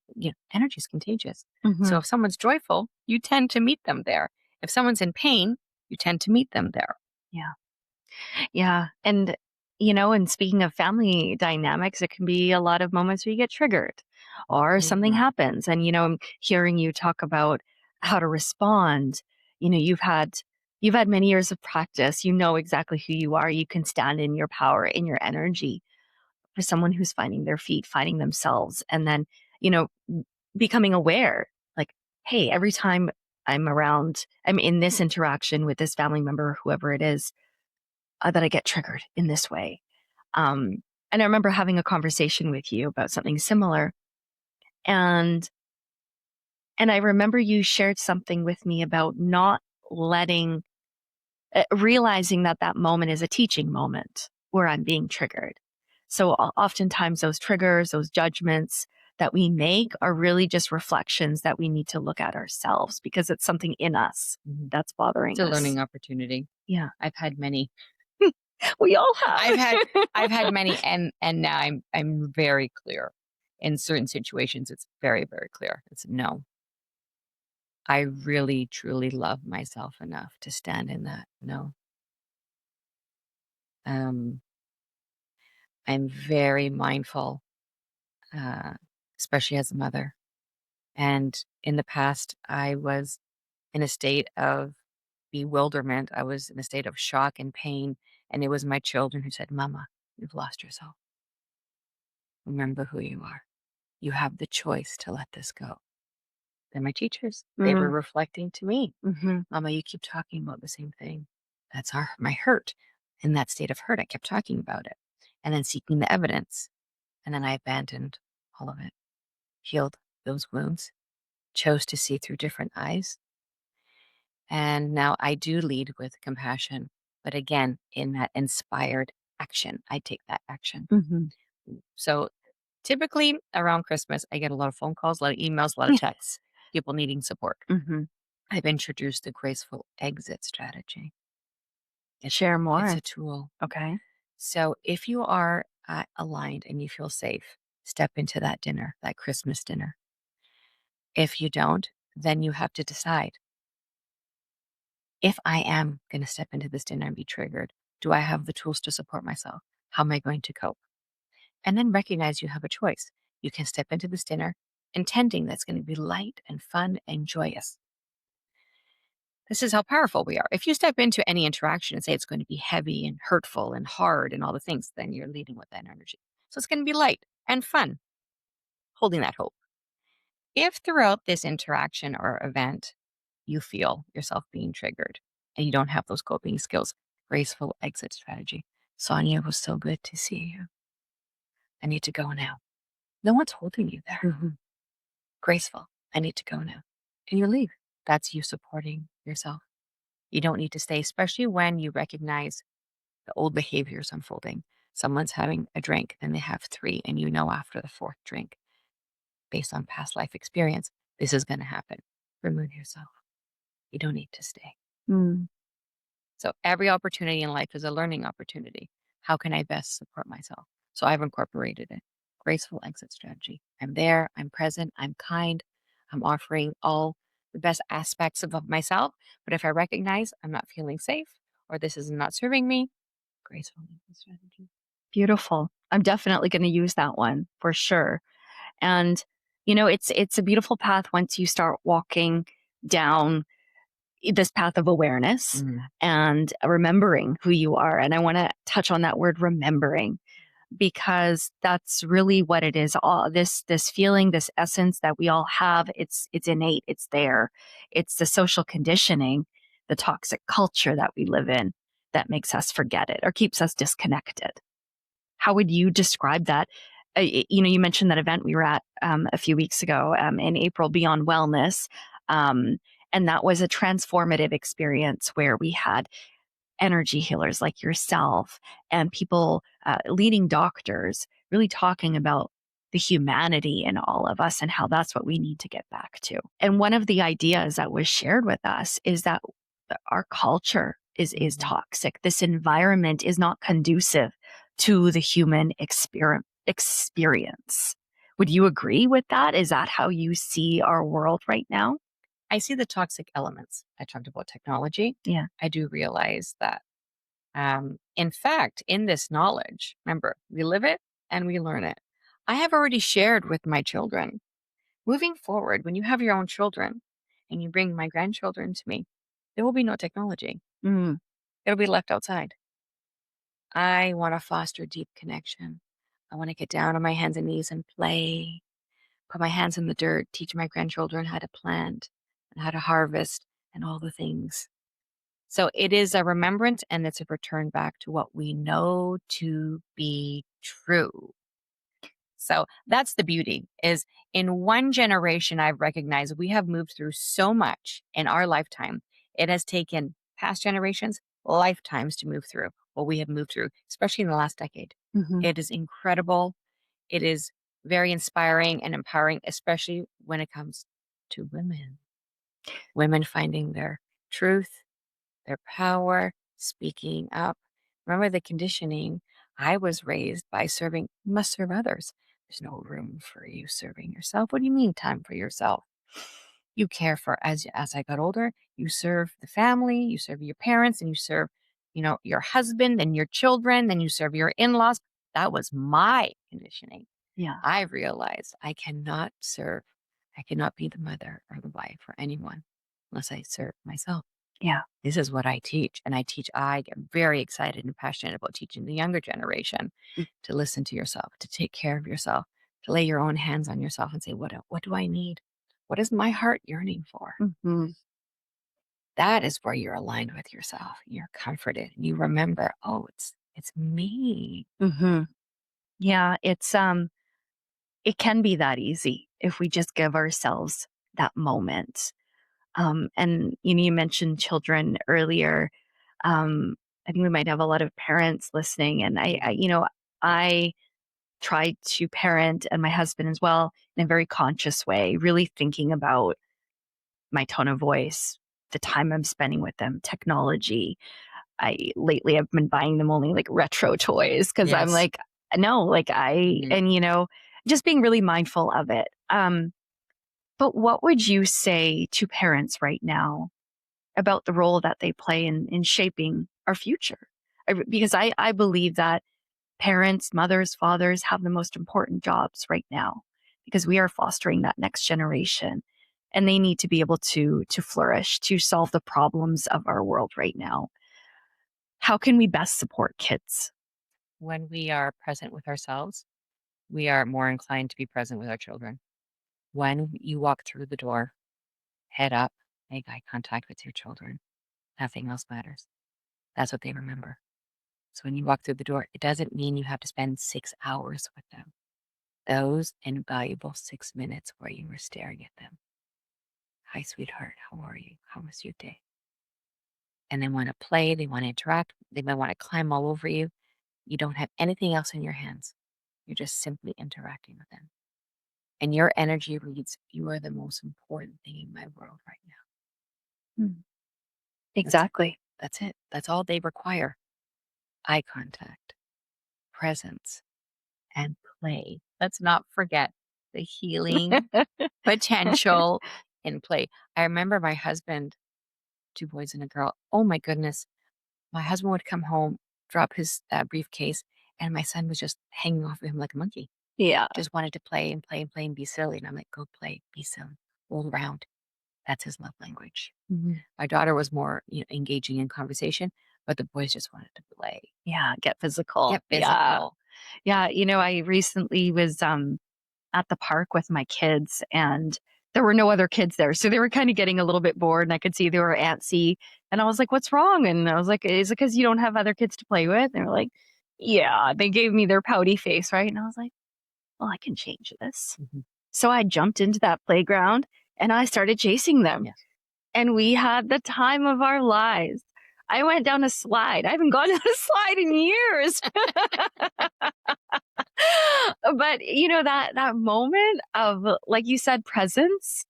energy is contagious. So Mhm. if someone's joyful, you tend to meet them there. If someone's in pain, you tend to meet them there. Yeah. Yeah. And speaking of family dynamics, it can be a lot of moments where you get triggered or something Mhm. happens. I'm hearing you talk about how to respond. You've had many years of practice. You know exactly who you are. You can stand in your power, in your energy. For someone who's finding their feet, finding themselves, and then, you know, becoming aware, like, hey, every time I'm in this interaction with this family member, whoever it is, that I get triggered in this way. Um, and I remember having a conversation with you about something similar. And and I remember you shared something with me about not letting realizing that that moment is a teaching moment where I'm being triggered. So oftentimes those triggers, those judgments that we make are really just reflections that we need to look at ourselves because it's something in us Mhm. that's It's bothering a us. learning opportunity. Yeah. I've had many. We all have. I've had I've had many, and now I'm very clear. In certain situations, it's very, very clear. It's no. I really truly love myself enough to stand in that. No. Um, I'm very mindful, uh, especially as a mother. And in the past, I was in a state of bewilderment. I was in a state of shock and pain. And it was my children who said, Mama, you've lost yourself. Remember who you are. You have the choice to let this go. They're my teachers. They were Mm, reflecting to me. hmm. Mama, you keep talking about the same thing. That's my hurt. In that state of hurt, I kept talking about it and then seeking the evidence. And then I abandoned all of it, healed those wounds, chose to see through different eyes. And now I do lead with compassion. But again, in that inspired action, I take that action. Hmm. So typically around Christmas, I get a lot of phone calls, a lot of emails, a lot of texts, people needing support. Hmm. I've introduced the graceful exit strategy. It's Share it's more. a tool. Okay. So if you are aligned and you feel safe, step into that dinner, that Christmas dinner. If you don't, then you have to decide, if I am going to step into this dinner and be triggered, do I have the tools to support myself? How am I going to cope? And then recognize you have a choice. You can step into this dinner intending that's going to be light and fun and joyous. This is how powerful we are. If you step into any interaction and say it's going to be heavy and hurtful and hard and all the things, then you're leading with that energy. So it's going to be light and fun, holding that hope. If throughout this interaction or event you feel yourself being triggered and you don't have those coping skills, graceful exit strategy. Sonia, was so good to see you. I need to go now. No one's holding you there. Hmm. graceful. I need to go now. And you leave. That's you supporting yourself. You don't need to stay, especially when you recognize the old behaviors unfolding. Someone's having a drink, then they have three, and you know after the fourth drink, based on past life experience, this is going to happen. Remove yourself. You don't need to stay. Mm. So every opportunity in life is a learning opportunity. How can I best support myself? So I've incorporated it. Graceful exit strategy. I'm there, I'm present, I'm kind, I'm offering all the best aspects of myself. But if I recognize I'm not feeling safe or this is not serving me, graceful exit strategy. Beautiful. I'm definitely going to use that one for sure. And it's a beautiful path once you start walking down this path of awareness Mm. and remembering who you are. And I want to touch on that word remembering because that's really what it is. All this feeling, this essence that we all have, it's innate, it's there. It's the social conditioning, the toxic culture that we live in that makes us forget it or keeps us disconnected. How would you describe that? You mentioned that event we were at a few weeks ago in April, Beyond Wellness. Um, and that was a transformative experience where we had energy healers like yourself and people, leading doctors, really talking about the humanity in all of us and how that's what we need to get back to. And one of the ideas that was shared with us is that our culture is Mhm. toxic. This environment is not conducive to the human experience. Would you agree with that? Is that how you see our world right now? I see the toxic elements. I talked about technology. Yeah. I do realize that. In fact, in this knowledge, remember, we live it and we learn it. I have already shared with my children. Moving forward, when you have your own children and you bring my grandchildren to me, there will be no technology. Mm, It'll be left outside. I want to foster deep connection. I want to get down on my hands and knees and play, put my hands in the dirt, teach my grandchildren how to plant and how to harvest and all the things. So it is a remembrance and it's a return back to what we know to be true. So that's the beauty is in one generation, I've recognized we have moved through so much in our lifetime. It has taken past generations lifetimes to move through what we have moved through, especially in the last decade. mhm. It is incredible. It is very inspiring and empowering, especially when it comes to women finding their truth, their power, speaking up. Remember the conditioning. I was raised by serving, you must serve others. There's no room for you serving yourself. What do you mean time for yourself? You care for as I got older, you serve the family, you serve your parents, and you serve, your husband and your children, then you serve your in-laws. That was my conditioning. Yeah. I realized I cannot serve, I cannot be the mother or the wife for anyone unless I serve myself. Yeah. This is what I teach. And I get very excited and passionate about teaching the younger generation to listen to yourself, to take care of yourself, to lay your own hands on yourself and say, what do I need? What is my heart yearning for? Mhm. That is where you're aligned with yourself. You're comforted. You remember, oh, it's me. Mhm. Yeah, it can be that easy if we just give ourselves that moment. And you mentioned children earlier. Um, I think we might have a lot of parents listening, and I try to parent and my husband as well in a very conscious way, really thinking about my tone of voice, the time I'm spending with them, technology. I lately I've been buying them only like retro toys because I'm Yes. like, no, like Mhm. just being really mindful of it. But what would you say to parents right now about the role that they play in shaping our future? Because I believe that parents, mothers, fathers have the most important jobs right now because we are fostering that next generation and they need to be able to flourish, to solve the problems of our world right now. How can we best support kids? When we are present with ourselves, we are more inclined to be present with our children. When you walk through the door, head up, make eye contact with your children. Nothing else matters. That's what they remember. So when you walk through the door, it doesn't mean you have to spend 6 hours with them. those invaluable 6 minutes where you were staring at them. Hi, sweetheart. How are you? How was your day? And they want to play, they want to interact, they might want to climb all over you. You don't have anything else in your hands. You're just simply interacting with them. And your energy reads, you are the most important thing in my world right now. Mm. That's it. Exactly. That's it. That's all they require. Eye contact, presence, and play. Let's not forget the healing potential in play. I remember my husband, 2 boys and a girl. Oh my goodness. My husband would come home, drop his briefcase, and my son was just hanging off of him like a monkey. Yeah. Just wanted to play and play and play and be silly. And I'm like, go play, be silly, roll around. That's his love language. Mhm. My daughter was more, engaging in conversation, but the boys just wanted to play, Yeah, get physical. get Yeah. physical. Yeah, I recently was, at the park with my kids, and there were no other kids there, so they were kinda getting a little bit bored, and I could see they were antsy, and I was like, "What's wrong?" And I was like, "Is it because you don't have other kids to play with?" And they were like, "Yeah." They gave me their pouty face, right? And I was like, "Well, I can change this." Mhm. So I jumped into that playground, and I started chasing them, Yes. and we had the time of our lives. I went down a slide. I haven't gone down a slide in years. But, that moment of, like you said, presence,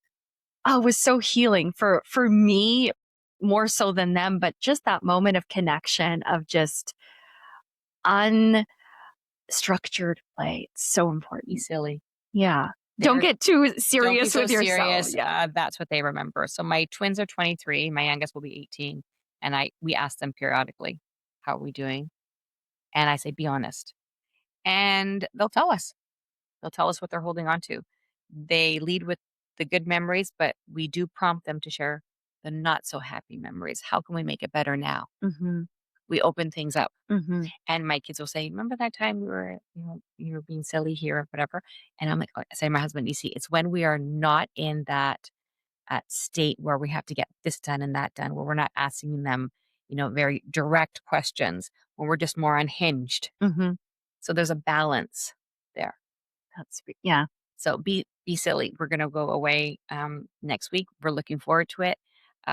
oh, was so healing for me, more so than them, but just that moment of connection, of just unstructured play. It's so Be important. silly. Yeah. Don't They're get too Don't be serious so with yourself. serious. Yeah. That's what they remember. So my twins are 23. My youngest will be 18, and we ask them periodically, "How are we doing?" And I say, "Be honest," and they'll tell us. They'll tell us what they're holding on to. They lead with the good memories, but we do prompt them to share the not so happy memories. How can we make it better now? Mhm. We open things up. Mhm. And my kids will say, "Remember that time you were being silly here or whatever?" And I'm like, I say to my husband, "You see, it's when we are not in that state where we have to get this done and that done, where we're not asking them, very direct questions, when we're just more unhinged." Mhm. So there's a balance there. Yeah. So be silly. We're gonna go away next week. We're looking forward to it,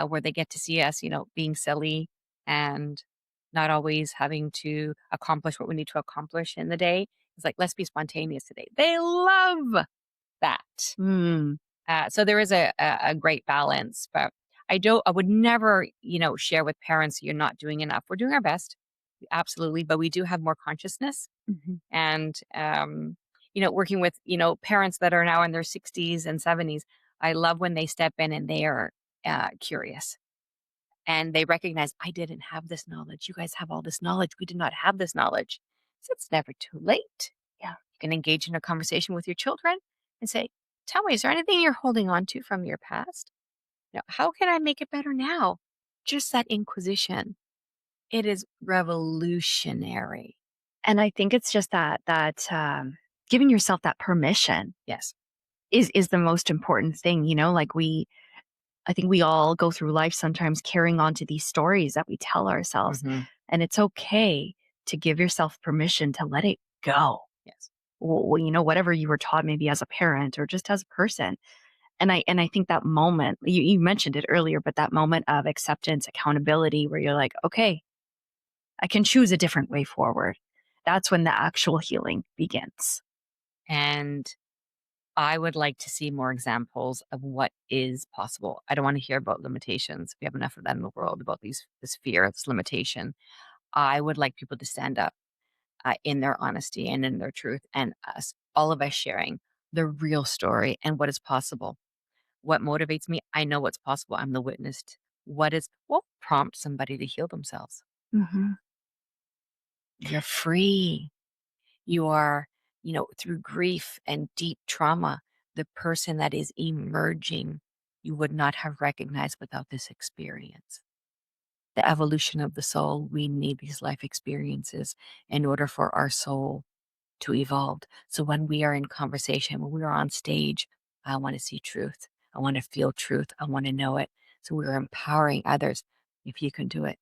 where they get to see us, being silly and not always having to accomplish what we need to accomplish in the day. It's like, let's be spontaneous today. They love that. Mm. So there is a great balance, but I would never, share with parents you're not doing enough. We're doing our best, absolutely, but we do have more consciousness Mhm. and working with parents that are now in their 60s and 70s. I love when they step in and they are curious and they recognize, I didn't have this knowledge, you guys have all this knowledge, we did not have this knowledge. So it's never too late. Yeah. You can engage in a conversation with your children and say, tell me, is there anything you're holding on to from your past? How can I make it better now? Just that inquisition, it is revolutionary. And I think it's just giving yourself that permission Yes. is the most important thing, like I think we all go through life sometimes carrying on to these stories that we tell ourselves, Hmm. and it's okay to give yourself permission to let it go. Yes. Whatever you were taught maybe as a parent or just as a person. And I think that moment, you mentioned it earlier, but that moment of acceptance, accountability, where you're like, okay, I can choose a different way forward. That's when the actual healing begins. And I would like to see more examples of what is possible. I don't want to hear about limitations. We have enough of that in the world about this fear, this limitation. I would like people to stand up in their honesty and in their truth, and all of us sharing the real story and what is possible. What motivates me? I know what's possible. I'm the witness. What prompt somebody to heal themselves? Hmm. You're free. You are, through grief and deep trauma, the person that is emerging, you would not have recognized without this experience. The evolution of the soul, we need these life experiences in order for our soul to evolve. So when we are in conversation, when we are on stage, I want to see truth. I want to feel truth. I want to know it. So we're empowering others. If you can do it,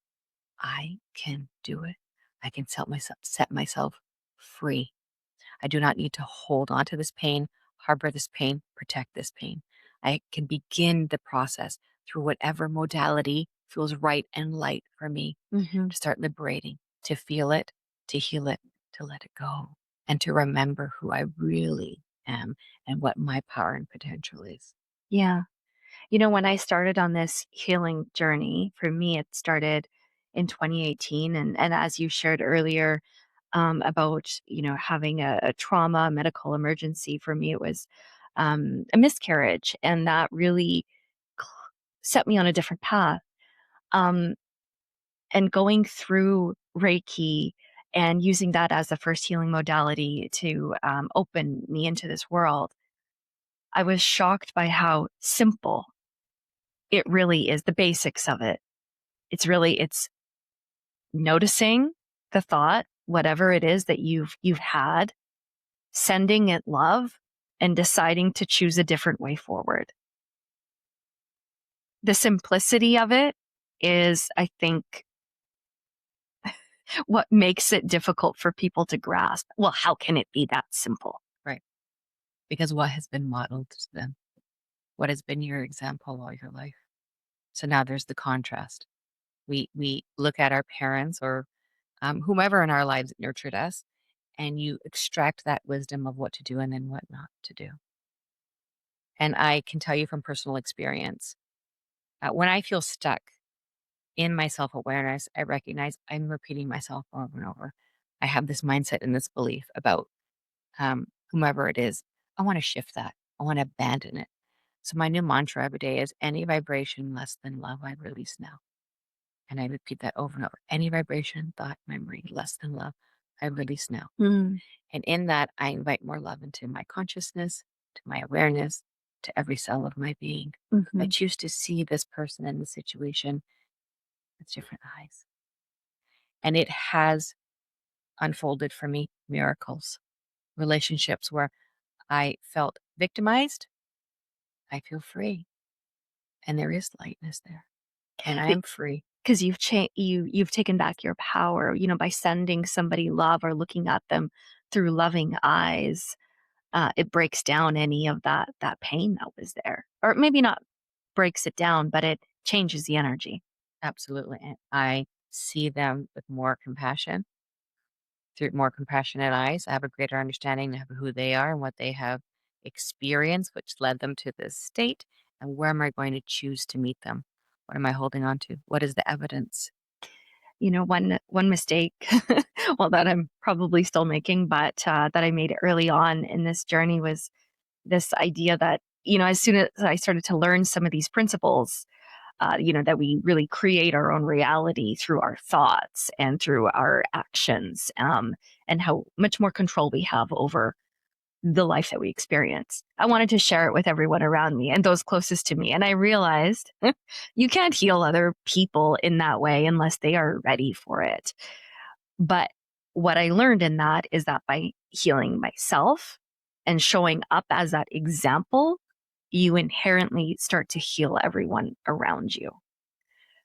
I can do it. I can set myself free. I do not need to hold on to this pain, harbor this pain, protect this pain. I can begin the process through whatever modality feels right and light for me Hmm. to start liberating, to feel it, to heal it, to let it go, and to remember who I really am and what my power and potential is. Yeah. When I started on this healing journey, for me, it started in 2018. And as you shared earlier, about, having a trauma, medical emergency, for me, it was a miscarriage. And that really cl- set me on a different path. Um, and going through Reiki and using that as the first healing modality to open me into this world, I was shocked by how simple it really is, the basics of it. It's noticing the thought, whatever it is that you've had, sending it love, and deciding to choose a different way forward. The simplicity of it is, I think, what makes it difficult for people to grasp. Well, how can it be that simple? Right. Because what has been modeled to them? What has been your example all your life? So now there's the contrast. We look at our parents or whomever in our lives nurtured us, and you extract that wisdom of what to do and then what not to do. And I can tell you from personal experience, when I feel stuck in my self awareness, I recognize I'm repeating myself over and over. I have this mindset and this belief about whomever it is. I want to shift that. I want to abandon it. So my new mantra every day is any vibration less than love, I release now. And I repeat that over and over. Any vibration, thought, memory less than love, I release now. Mm, And in that, I invite more love into my consciousness, to my awareness, to every cell of my being. I mhm. choose to see this person and the situation with different eyes. And it has unfolded for me miracles, relationships where I felt victimized. I feel free. And there is lightness there. And I am free. Because you've taken back your power, by sending somebody love or looking at them through loving eyes. It breaks down any of that pain that was there, or maybe not breaks it down, but it changes the energy. Absolutely. And I see them with more compassion, through more compassionate eyes. I have a greater understanding of who they are and what they have experienced, which led them to this state. And where am I going to choose to meet them? What am I holding on to? What is the evidence? One mistake, well, that I'm probably still making, but that I made early on in this journey was this idea that, as soon as I started to learn some of these principles, that we really create our own reality through our thoughts and through our actions, and how much more control we have over the life that we experience. I wanted to share it with everyone around me and those closest to me. And I realized you can't heal other people in that way unless they are ready for it. But what I learned in that is that by healing myself and showing up as that example, you inherently start to heal everyone around you.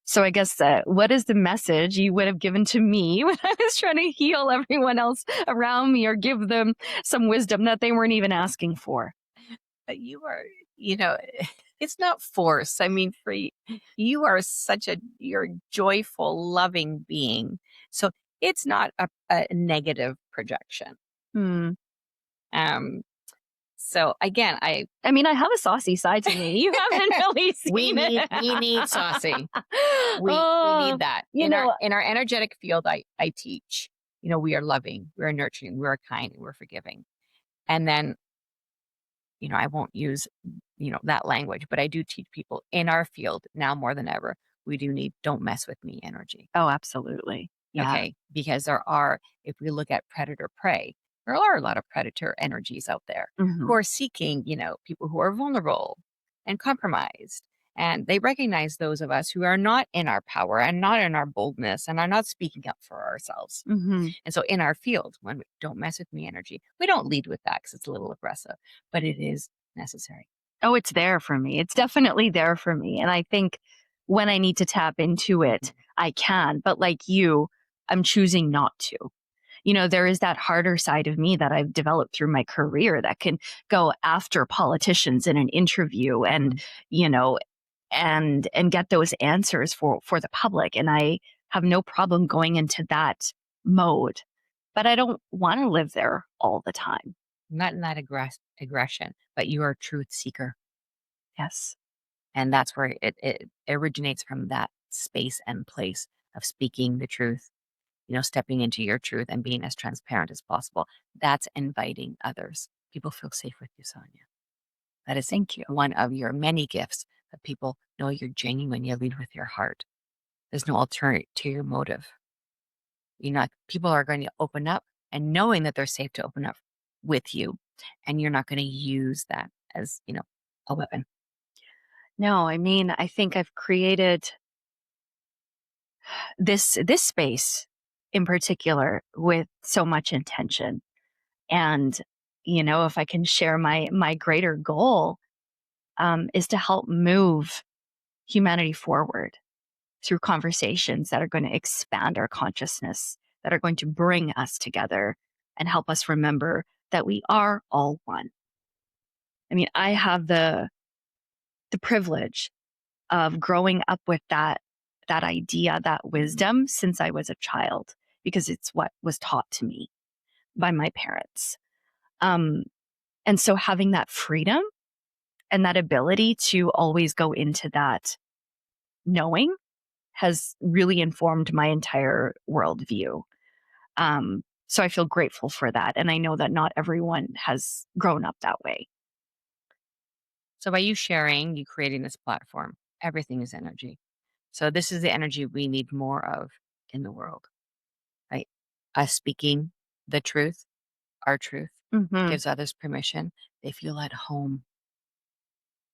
So I guess what is the message you would have given to me when I was trying to heal everyone else around me or give them some wisdom that they weren't even asking for? You are, you know, it's not force. I mean, you are you're a joyful, loving being. So it's not a negative projection. Hmm. Um, so again, I mean, I have a saucy side to me. You haven't really seen it. we need saucy. We Oh, need that in our energetic field. I teach. We are loving, we are nurturing, we are kind, we're forgiving. And then I won't use that language, but I do teach people in our field now more than ever. We do need don't mess with me energy. oh, absolutely. Yeah. Okay, because if we look at predator prey, there are a lot of predator energies out there who Hmm. are seeking, people who are vulnerable and compromised. And they recognize those of us who are not in our power and not in our boldness and are not speaking up for ourselves. Hmm. And so in our field, when we don't mess with me energy, we don't lead with that because it's a little aggressive, but it is necessary. Oh, it's there for me. It's definitely there for me. And I think when I need to tap into it, I can. But like you, I'm choosing not to. there is that harder side of me that I've developed through my career that can go after politicians in an interview Mhm. you know, and get those answers for the public. And I have no problem going into that mode, but I don't want to live there all the time. Not in that aggression, but you are a truth seeker. Yes. And that's where it originates from, that space and place of speaking the truth, stepping into your truth and being as transparent as possible. That's inviting others. People feel safe with you, Sonia. That is Thank you. one of your many gifts, that people know you're genuine, you lead with your heart. There's no ulterior motive. People are going to open up, and knowing that they're safe to open up with you, and you're not going to use that as, a weapon. No, I mean, I think I've created this space in particular with so much intention. And, if I can share my greater goal, is to help move humanity forward through conversations that are going to expand our consciousness, that are going to bring us together and help us remember that we are all one. I mean, I have the privilege of growing up with that idea, that wisdom since I was a child, because it's what was taught to me by my parents. Um, and so having that freedom and that ability to always go into that knowing has really informed my entire worldview. So I feel grateful for that. And I know that not everyone has grown up that way. So by you sharing, you creating this platform, everything is energy. So this is the energy we need more of in the world, right? Us speaking the truth, our truth, Hmm. gives others permission. They feel at home.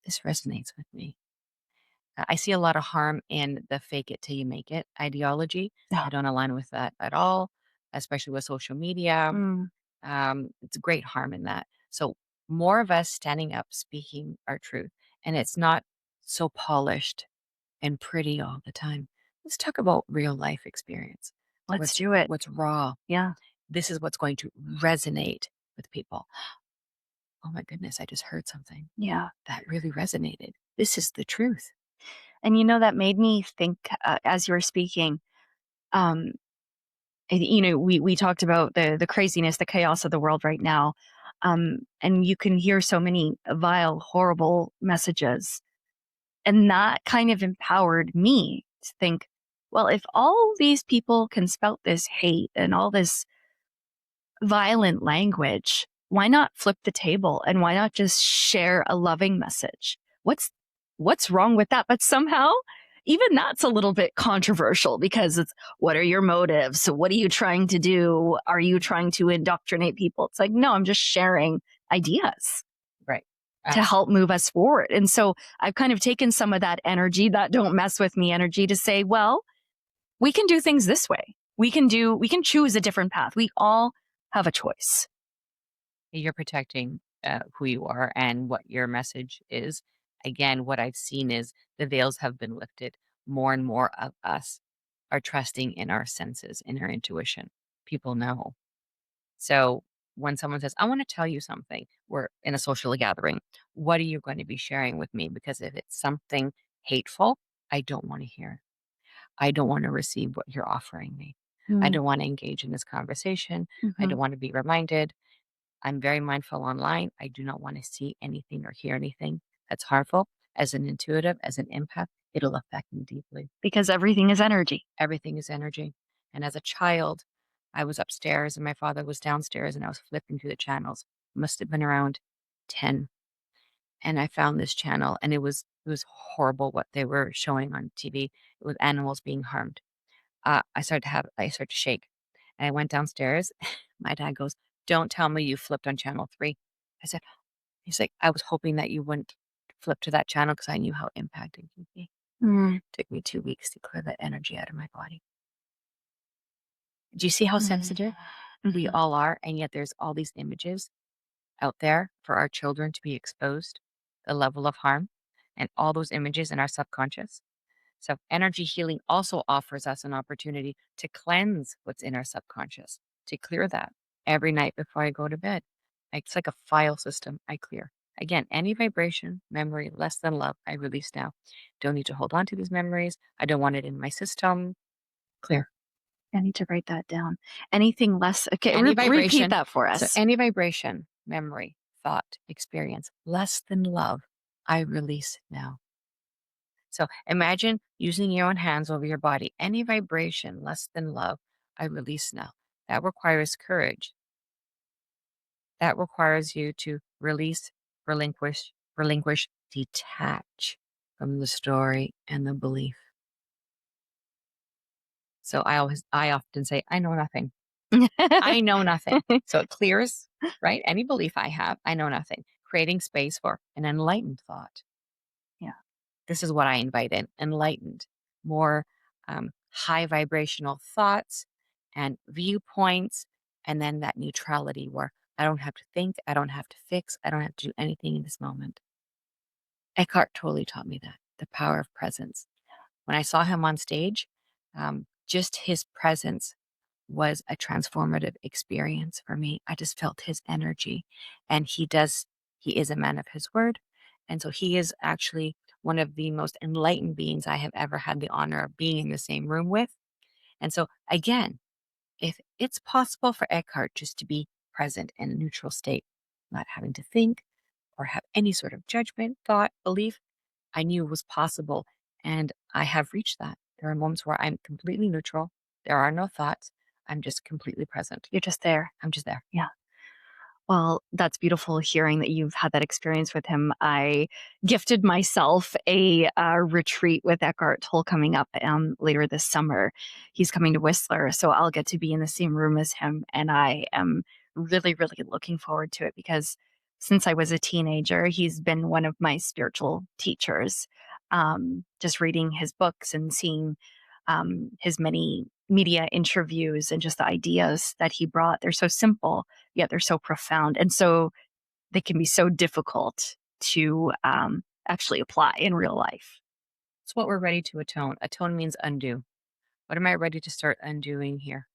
This resonates with me. I see a lot of harm in the fake it till you make it ideology. I Yeah. don't align with that at all, especially with social media. Mm. It's great harm in that. So more of us standing up, speaking our truth, and it's not so polished and pretty all the time. Let's talk about real life experience. Let's What's do it. what's raw. Yeah. This is what's going to resonate with people. Oh my goodness, I just heard something Yeah. that really resonated. This is the truth. And that made me think as you were speaking. Um, we talked about the craziness, the chaos of the world right now, and you can hear so many vile, horrible messages, and that kind of empowered me to think, well, if all these people can spout this hate and all this violent language, why not flip the table and why not just share a loving message? What's wrong with that? But somehow even that's a little bit controversial because it's, what are your motives? So what are you trying to do? Are you trying to indoctrinate people? It's like, no, I'm just sharing ideas Right. to Abs- help move us forward. And so I've kind of taken some of that energy, that don't mess with me energy, to say, well, we can do things this way. We can choose a different path. We all have a choice. You're protecting who you are and what your message is. Again, what I've seen is the veils have been lifted. More and more of us are trusting in our senses, in our intuition. People know. So when someone says, I want to tell you something, we're in a social gathering. What are you going to be sharing with me? Because if it's something hateful, I don't want to hear. I don't want to receive what you're offering me. I Mm-hmm. don't want to engage in this conversation. I don't want to be reminded. I'm very mindful online. I do not want to see anything or hear anything that's harmful. As an intuitive, as an empath, it'll affect me deeply. Because everything is energy. Everything is energy. And as a child, I was upstairs and my father was downstairs and I was flipping through the channels. Must have been around 10. And I found this channel and it was horrible what they were showing on TV. It was animals being harmed. I started to shake. And I went downstairs. My dad goes, "Don't tell me you flipped on channel 3." I said, he's like, "I was hoping that you wouldn't flip to that channel because I knew how impacting it could be." Mm. Took me 2 weeks to clear that energy out of my body. Do you see how Mm. sensitive we Mhm. all are? And yet there's all these images out there for our children to be exposed, the level of harm, and all those images in our subconscious. So energy healing also offers us an opportunity to cleanse what's in our subconscious. to clear that every night before I go to bed. It's like a file system I clear. Again, any vibration, memory less than love, I release now. Don't need to hold on to these memories. I don't want it in my system. Clear. I need to write that down. Anything less, okay, Any repeat vibration. that for So us. any vibration, memory, thought, experience less than love, I release now. So imagine using your own hands over your body. Any vibration less than love, I release now. That requires courage. That requires you to release, relinquish, detach from the story and the belief. So I often say, I know nothing. I know nothing. So it clears, right? Any belief I have, I know nothing. Creating space for an enlightened thought. Yeah. This is what I invite in, enlightened, more high vibrational thoughts and viewpoints, and then that neutrality where I don't have to think, I don't have to fix, I don't have to do anything in this moment. Eckhart totally taught me that, the power of presence. When I saw him on stage, just his presence was a transformative experience for me. I just felt his energy. And he is a man of his word. And so he is actually one of the most enlightened beings I have ever had the honor of being in the same room with. And so, again, if it's possible for Eckhart just to be present in a neutral state, not having to think or have any sort of judgment, thought, belief, I knew was possible. And I have reached that. There are moments where I'm completely neutral. There are no thoughts. I'm just completely present. You're just there. I'm just there. Yeah. Well, that's beautiful hearing that you've had that experience with him. I gifted myself a retreat with Eckhart Tolle coming up later this summer. He's coming to Whistler, so I'll get to be in the same room as him. And I am really, really looking forward to it because since I was a teenager, he's been one of my spiritual teachers. Just reading his books and seeing his many media interviews and just the ideas that he brought, they're so simple yet they're so profound. And so they can be so difficult to actually apply in real life. It's what we're ready to atone. Atone means undo. What am I ready to start undoing here?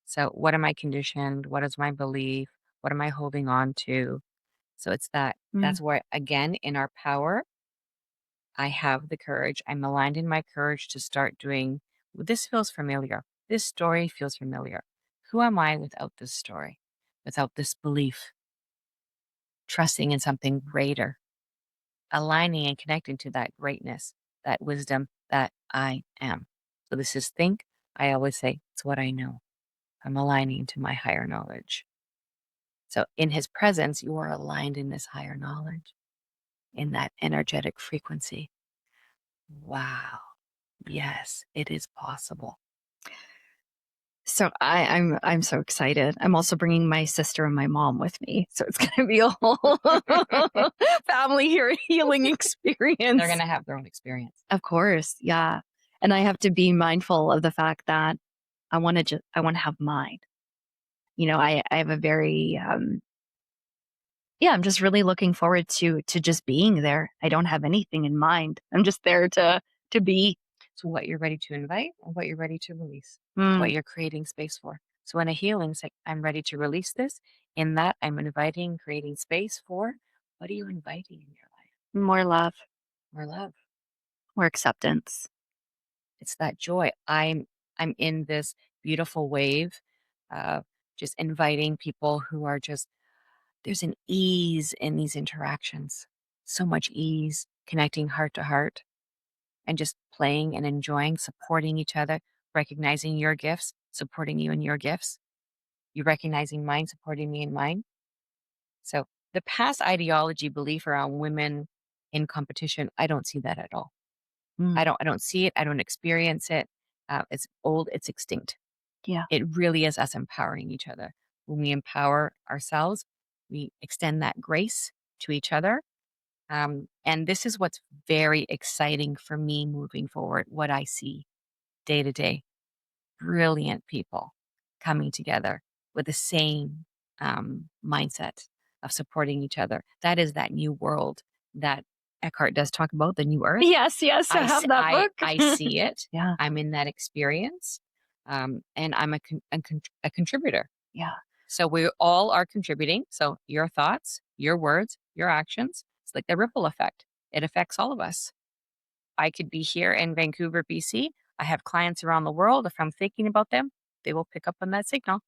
So, what am I conditioned? What is my belief? What am I holding on to? So, it's that. Mm. That's where, again, in our power, I have the courage. I'm aligned in my courage to start doing this feels familiar. This story feels familiar. Who am I without this story, without this belief, trusting in something greater, aligning and connecting to that greatness, that wisdom that I am? So this is think. I always say it's what I know. I'm aligning to my higher knowledge. So in his presence, you are aligned in this higher knowledge, in that energetic frequency. Wow. Yes, it is possible. So I'm so excited. I'm also bringing my sister and my mom with me, so it's going to be a whole family healing experience. They're going to have their own experience. Of course, yeah. And I have to be mindful of the fact that I want to have mine. I have a very yeah, I'm just really looking forward to just being there. I don't have anything in mind. I'm just there to be. So what you're ready to invite and what you're ready to release, Mm, what you're creating space for. So in a healing, it's like, I'm ready to release this. In that, I'm inviting, creating space for, what are you inviting in your life? more love, More love. more acceptance. It's that joy. I'm in this beautiful wave, uh, just inviting people who are just, there's an ease in these interactions. So much ease, connecting heart to heart and just playing and enjoying, supporting each other, recognizing your gifts, supporting you in your gifts, you recognizing mine, supporting me in mine. So the past ideology belief around women in competition, I don't see that at all. Mm, I don't see it. I don't experience it. It's old. It's extinct. yeah. It really is us empowering each other. When we empower ourselves, we extend that grace to each other. And this is what's very exciting for me moving forward, what I see day to day. Brilliant people coming together with the same mindset of supporting each other. That is that new world that Eckhart does talk about, the new earth. Yes, yes, I have that book. I see it. Yeah. I'm in that experience. and I'm a contributor. Yeah. So we all are contributing. So your thoughts, your words, your actions, it's like the ripple effect. It affects all of us. I could be here in Vancouver, BC. I have clients around the world. If I'm thinking about them, they will pick up on that signal.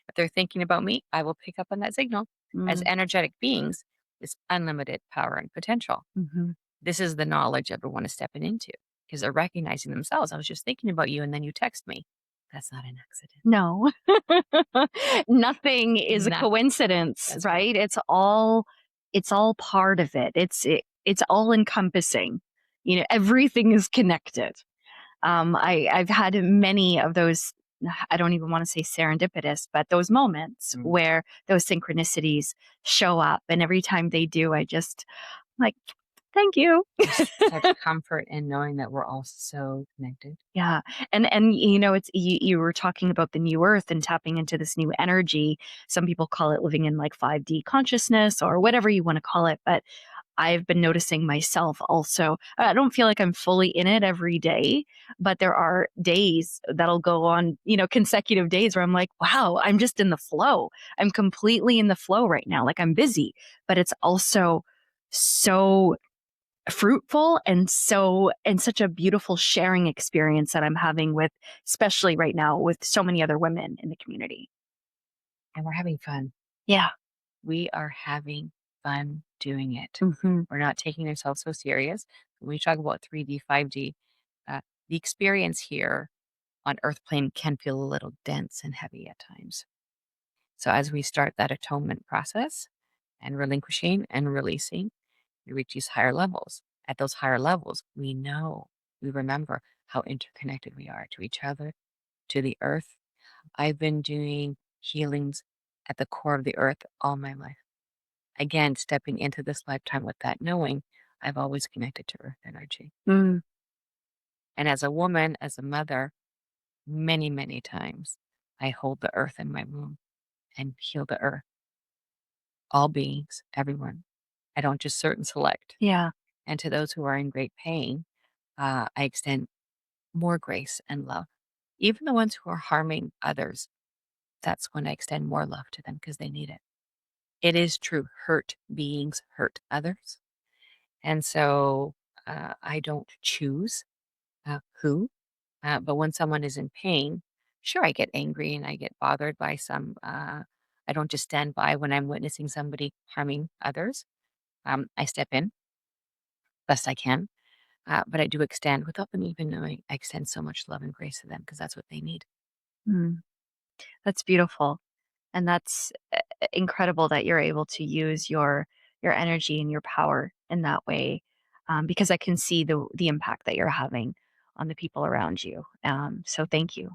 If they're thinking about me, I will pick up on that signal. As Mm. energetic beings, this unlimited power and potential. Hmm. This is the knowledge everyone is stepping into because they're recognizing themselves. I was just thinking about you and then you text me. That's not an accident. No. Nothing is a Nothing. coincidence, That's right. right? It's all part of it. It's all encompassing. Everything is connected. I've had many of those. I don't even want to say serendipitous, but those moments Mm. where those synchronicities show up, and every time they do, I just like, thank you. There's such comfort in knowing that we're all so connected. Yeah. And it's you were talking about the new earth and tapping into this new energy. Some people call it living in like 5D consciousness or whatever you want to call it, but I've been noticing myself also. I don't feel like I'm fully in it every day, but there are days that'll go on, consecutive days where I'm like, wow, I'm just in the flow. I'm completely in the flow right now. Like I'm busy, but it's also so fruitful and such a beautiful sharing experience that I'm having with, especially right now, with so many other women in the community. And we're having fun. Yeah. We are having fun doing it. Hmm. We're not taking ourselves so serious. When we talk about 3D, 5D, uh, the experience here on Earth plane can feel a little dense and heavy at times. So as we start that atonement process and relinquishing and releasing, we reach these higher levels. At those higher levels, we remember how interconnected we are to each other, to the earth. I've been doing healings at the core of the earth all my life. Again, stepping into this lifetime with that knowing I've always connected to earth energy. Mm. And as a woman, as a mother, many, many times I hold the earth in my womb and heal the earth, all beings, everyone. I don't just certain select. Yeah. And to those who are in great pain, I extend more grace and love. Even the ones who are harming others, that's when I extend more love to them because they need it. It is true. Hurt beings hurt others. And so I don't choose who, but when someone is in pain, sure, I get angry and I get bothered by some. I don't just stand by when I'm witnessing somebody harming others. I step in best I can, but I do extend without them even knowing. I extend so much love and grace to them because that's what they need. Mm. That's beautiful. And that's incredible that you're able to use your energy and your power in that way, because I can see the impact that you're having on the people around you. So thank you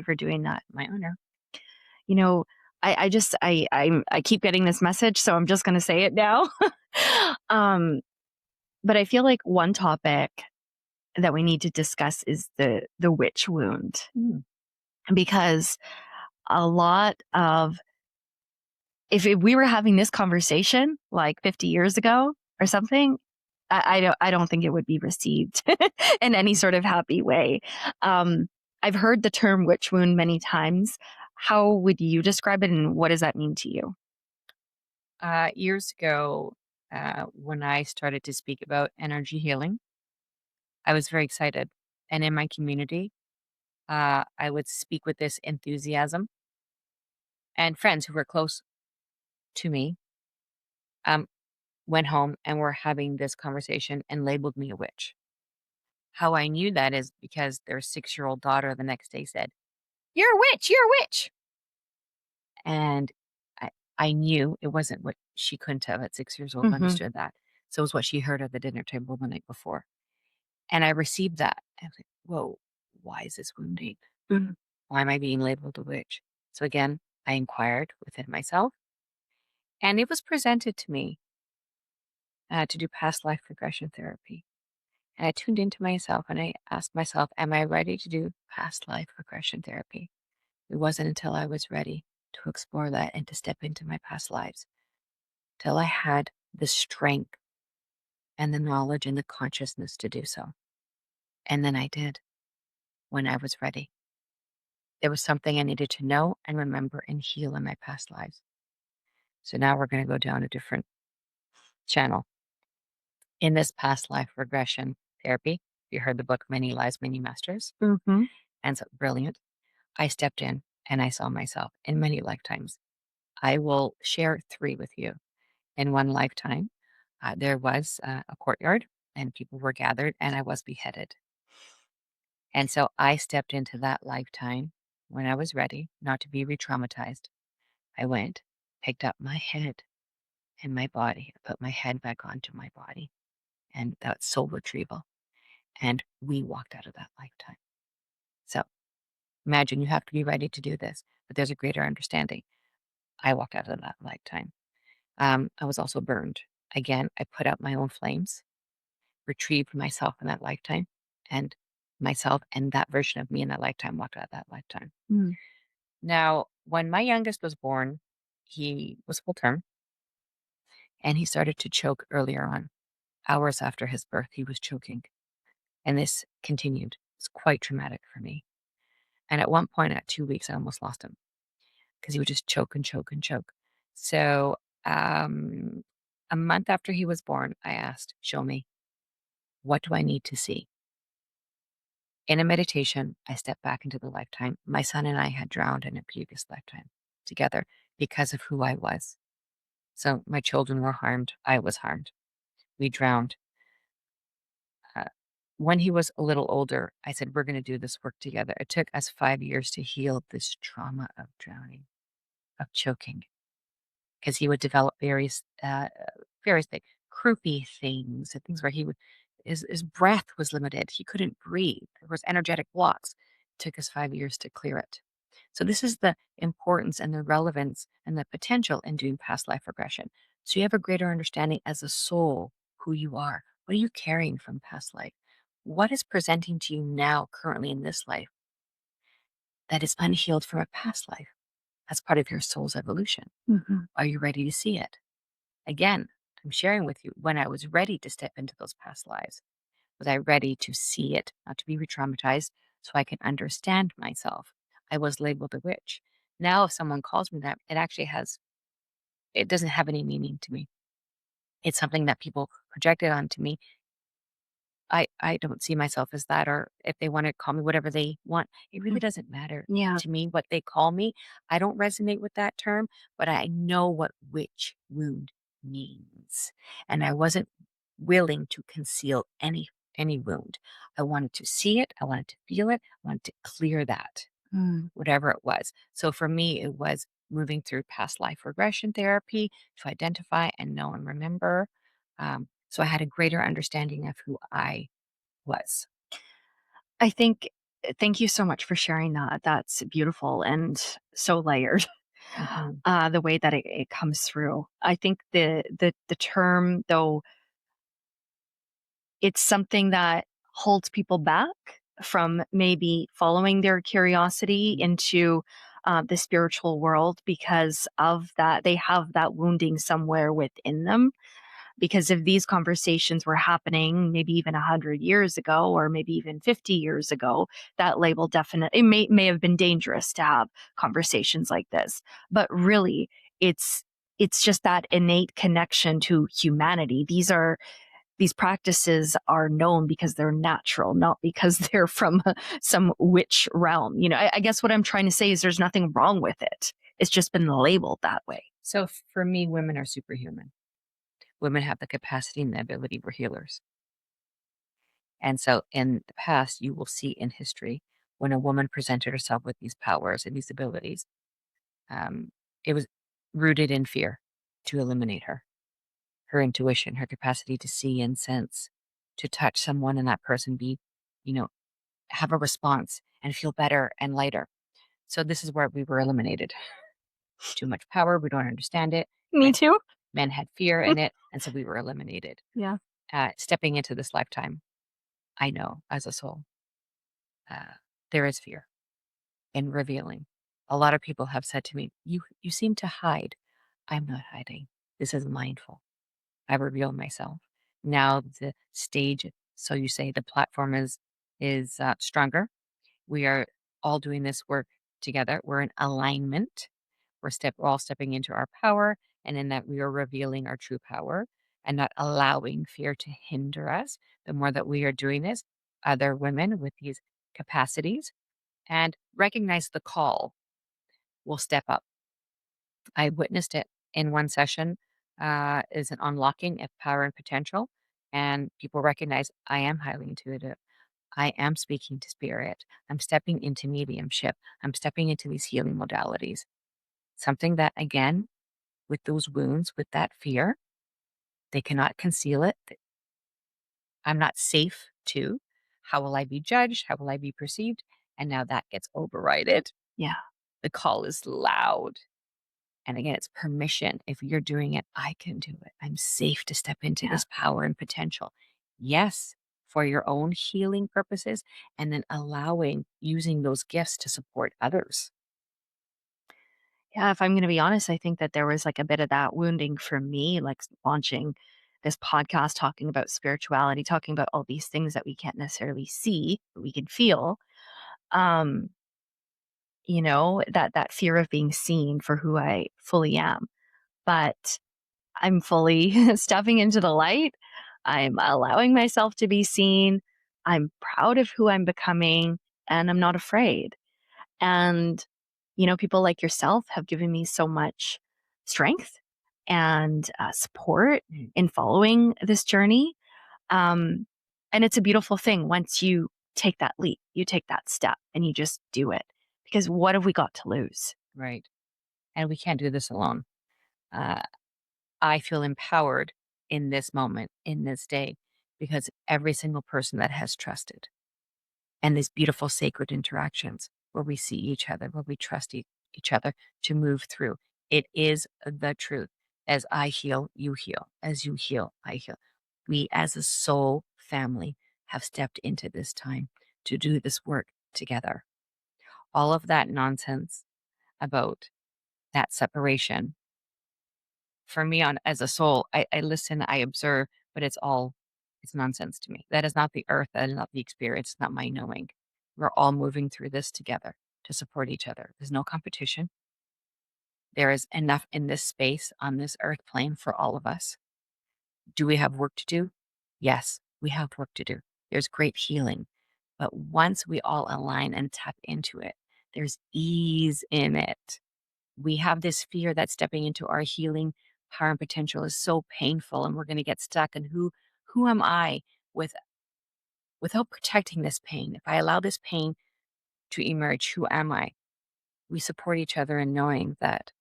for doing that. My honor. You know, I just I keep getting this message, so I'm just going to say it now. um, but I feel like one topic that we need to discuss is the witch wound, Mm. because a lot of if we were having this conversation like 50 years ago or something, I don't think it would be received in any sort of happy way. Um, I've heard the term witch wound many times. How would you describe it, and what does that mean to you? Years ago, when I started to speak about energy healing, I was very excited. And in my community, I would speak with this enthusiasm. And friends who were close to me um, went home and were having this conversation and labeled me a witch. How I knew that is because their 6-year-old daughter the next day said, "You're a witch, you're a witch." And I, I knew it wasn't what she couldn't have at 6 years old Hmm. understood that. So it was what she heard at the dinner table the night before. And I received that. I was like, whoa, why is this wounding? Hmm. Why am I being labeled a witch? So again, I inquired within myself, and it was presented to me to do past life regression therapy. And I tuned into myself and I asked myself, am I ready to do past life regression therapy? It wasn't until I was ready to explore that and to step into my past lives till I had the strength and the knowledge and the consciousness to do so. And then I did when I was ready. There was something I needed to know and remember and heal in my past lives. So now we're going to go down a different channel. In this past life regression therapy, you heard the book Many Lives, Many Masters, Hmm. and so brilliant. I stepped in and I saw myself in many lifetimes. I will share three with you. In one lifetime, there was a courtyard and people were gathered and I was beheaded. And so I stepped into that lifetime when I was ready not to be re traumatized. I went, picked up my head and my body, put my head back onto my body, and that's soul retrieval. And we walked out of that lifetime. So imagine you have to be ready to do this, but there's a greater understanding. I walked out of that lifetime. I was also burned. Again, I put out my own flames, retrieved myself in that lifetime, and myself and that version of me in that lifetime walked out of that lifetime. Mm. Now, when my youngest was born, he was full term and he started to choke earlier on. Hours after his birth, he was choking. And this continued. It's quite traumatic for me. And at one point, at 2 weeks, I almost lost him because he would just choke and choke and choke. So, um, a month after he was born, I asked, show me, what do I need to see? In a meditation, I stepped back into the lifetime. My son and I had drowned in a previous lifetime together because of who I was. So my children were harmed. I was harmed. We drowned. Uh, when he was a little older, I said, we're going to do this work together. It took us 5 years to heal this trauma of drowning, of choking, because he would develop various things, croupy things, and things where his breath was limited. He couldn't breathe. There was energetic blocks. It took us 5 years to clear it. So this is the importance and the relevance and the potential in doing past life regression. So you have a greater understanding as a soul who you are. What are you carrying from past life? What is presenting to you now, currently in this life, that is unhealed from a past life? That's part of your soul's evolution. Hmm. Are you ready to see it? Again, I'm sharing with you when I was ready to step into those past lives. Was I ready to see it, not to be re traumatized, so I can understand myself? I was labeled a witch. Now, if someone calls me that, it doesn't have any meaning to me. It's something that people projected onto me. I don't see myself as that, or if they want to call me whatever they want, it really doesn't matter Yeah. to me what they call me. I don't resonate with that term, but I know what witch wound means. And I wasn't willing to conceal any wound. I wanted to see it, I wanted to feel it, I wanted to clear that, Mm. whatever it was. So for me, it was moving through past life regression therapy to identify and know and remember. So I had a greater understanding of who I was. I think, thank you so much for sharing that. That's beautiful and so layered. Mhm. The way that it comes through. I think the term though, it's something that holds people back from maybe following their curiosity Mm. into the spiritual world because of that. They have that wounding somewhere within them. Because if these conversations were happening maybe even 100 years ago, or maybe even 50 years ago, that label definitely may have been dangerous to have conversations like this. But really, it's it's just that innate connection to humanity. These practices are known because they're natural, not because they're from some witch realm. I guess what I'm trying to say is there's nothing wrong with it. It's just been labeled that way. So for me, women are superhuman. Women have the capacity and the ability. We're healers. And so in the past, you will see in history when a woman presented herself with these powers and these abilities, um, it was rooted in fear to eliminate her. Her intuition, her capacity to see and sense, to touch someone and that person be, you know, have a response and feel better and lighter. So this is where we were eliminated. Too much power. We don't understand it. Me Men, too. men had fear in it. And so we were eliminated. Yeah. Stepping into this lifetime, I know as a soul, uh, there is fear in revealing. A lot of people have said to me, you seem to hide. I'm not hiding. This is mindful. I reveal myself. Now the stage, so you say the platform is stronger. We are all doing this work together. We're in alignment. We're all stepping into our power, and in that we are revealing our true power and not allowing fear to hinder us. The more that we are doing this, other women with these capacities and recognize the call will step up. I witnessed it in one session, is an unlocking of power and potential. And people recognize I am highly intuitive. I am speaking to spirit. I'm stepping into mediumship. I'm stepping into these healing modalities. Something that, again, with those wounds, with that fear, they cannot conceal it. I'm not safe to. How will I be judged? How will I be perceived? And now that gets overrided. Yeah. The call is loud. And again, it's permission. If you're doing it, I can do it. I'm safe to step into Yeah. this power and potential. Yes, for your own healing purposes, and then allowing using those gifts to support others. Yeah, if I'm gonna be honest, I think that there was, like, a bit of that wounding for me, like, launching this podcast talking about spirituality, talking about all these things that we can't necessarily see, but we can feel. Um, that fear of being seen for who I fully am. But I'm fully stepping into the light. I'm allowing myself to be seen. I'm proud of who I'm becoming, and I'm not afraid. And, people like yourself have given me so much strength and support in following this journey. Um, and it's a beautiful thing once you take that leap, you take that step, and you just do it. Because what have we got to lose? Right. And we can't do this alone. Uh, I feel empowered in this moment, in this day, because every single person that has trusted and these beautiful sacred interactions where we see each other, where we trust each other to move through. It is the truth. As I heal, you heal. As you heal, I heal. We, as a soul family, have stepped into this time to do this work together. All of that nonsense about that separation, for me, on as a soul, I listen, I observe, but it's nonsense to me. That is not the earth. That is not the experience. It's not my knowing. We're all moving through this together to support each other. There's no competition. There is enough in this space on this earth plane for all of us. Do we have work to do? Yes, we have work to do. There's great healing. But once we all align and tap into it, there's ease in it. We have this fear that stepping into our healing power and potential is so painful and we're going to get stuck. And who am I with without protecting this pain? If I allow this pain to emerge, who am I? We support each other in knowing that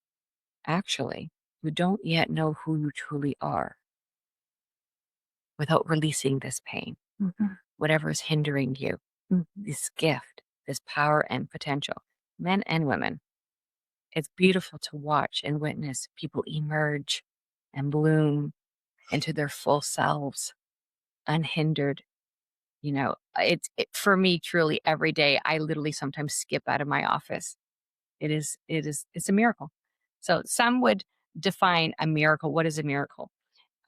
actually you don't yet know who you truly are without releasing this pain, Mhm. whatever is hindering you, this gift, this power and potential, men and women. It's beautiful to watch and witness people emerge and bloom into their full selves, unhindered. For me, truly every day, I literally sometimes skip out of my office. It's a miracle. So some would define a miracle. What is a miracle?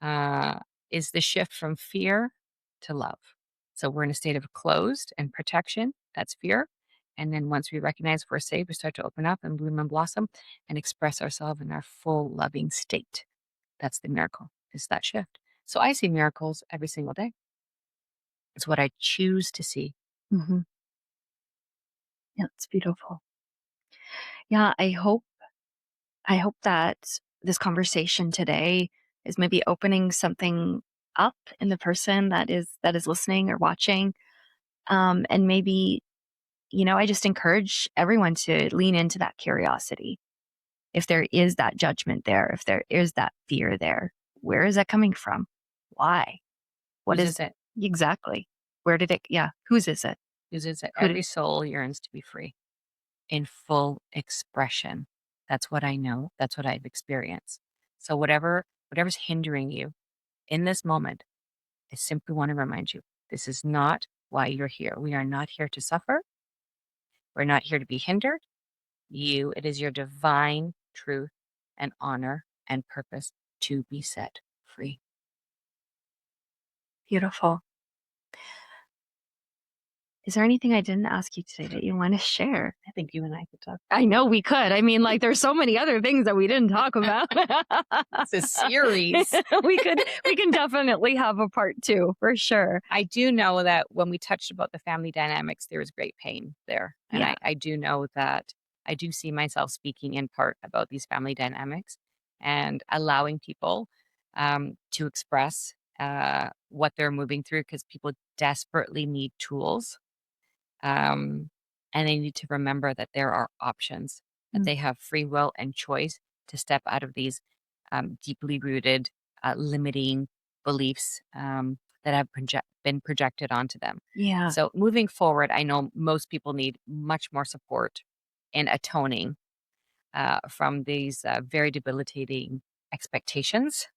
Uh, is the shift from fear to love. So we're in a state of closed and protection. That's fear. And then once we recognize we're safe, we start to open up and bloom and blossom and express ourselves in our full loving state. That's the miracle, is that shift. So I see miracles every single day. It's what I choose to see. Mhm. Yeah, it's beautiful. Yeah, I hope that this conversation today is maybe opening something up in the person that is listening or watching. And maybe, I just encourage everyone to lean into that curiosity. If there is that judgment there, if there is that fear there, where is that coming from? Why? What Whose is is it? exactly? Where did it, yeah, whose is it? Whose is it? Who did, Every soul yearns to be free in full expression. That's what I know. That's what I've experienced. So whatever's hindering you in this moment, I simply want to remind you, this is not why you're here. We are not here to suffer. We're not here to be hindered. It is your divine truth and honor and purpose to be set free. beautiful. Is there anything I didn't ask you today that you want to share? I think you and I could talk. I know we could. I mean, like, there's so many other things that we didn't talk about. It's a series. We can definitely have a part two for sure. I do know that when we touched about the family dynamics, there was great pain there. And Yeah. I do know that I do see myself speaking in part about these family dynamics and allowing people to express what they're moving through because people desperately need tools. And they need to remember that there are options, that Mm. they have free will and choice to step out of these deeply rooted, limiting beliefs that have been projected onto them. Yeah. So, moving forward, I know most people need much more support in atoning from these very debilitating expectations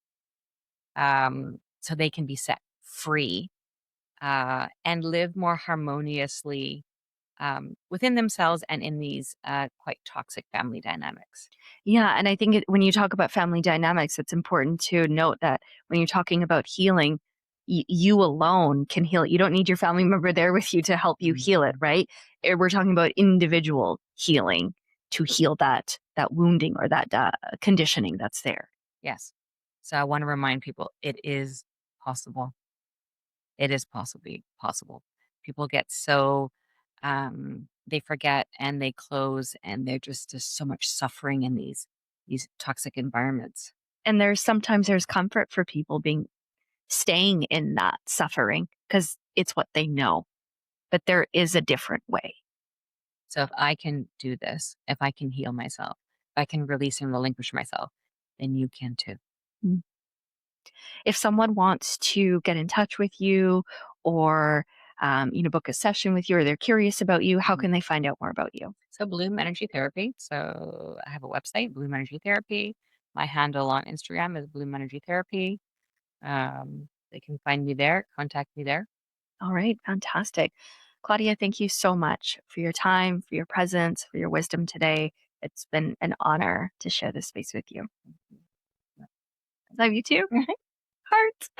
so they can be set free and live more harmoniously within themselves and in these quite toxic family dynamics. Yeah, and I think when you talk about family dynamics, it's important to note that when you're talking about healing, you alone can heal it. You don't need your family member there with you to help you heal it, right? We're talking about individual healing to heal that wounding or that conditioning that's there. Yes. So I want to remind people it is possible. It is possible. People get so they forget and they close and they're just so much suffering in these toxic environments. And there's comfort for people being staying in that suffering because it's what they know. But there is a different way. So if I can do this, if I can heal myself, if I can release and relinquish myself, then you can too. Mm. If someone wants to get in touch with you or book a session with you or they're curious about you, how can they find out more about you? So Bloom Energy Therapy. So I have a website, Bloom Energy Therapy. My handle on Instagram is Bloom Energy Therapy. They can find me there, contact me there. All right, fantastic. Claudia, thank you so much for your time, for your presence, for your wisdom today. It's been an honor to share this space with you. Love you too. Heart.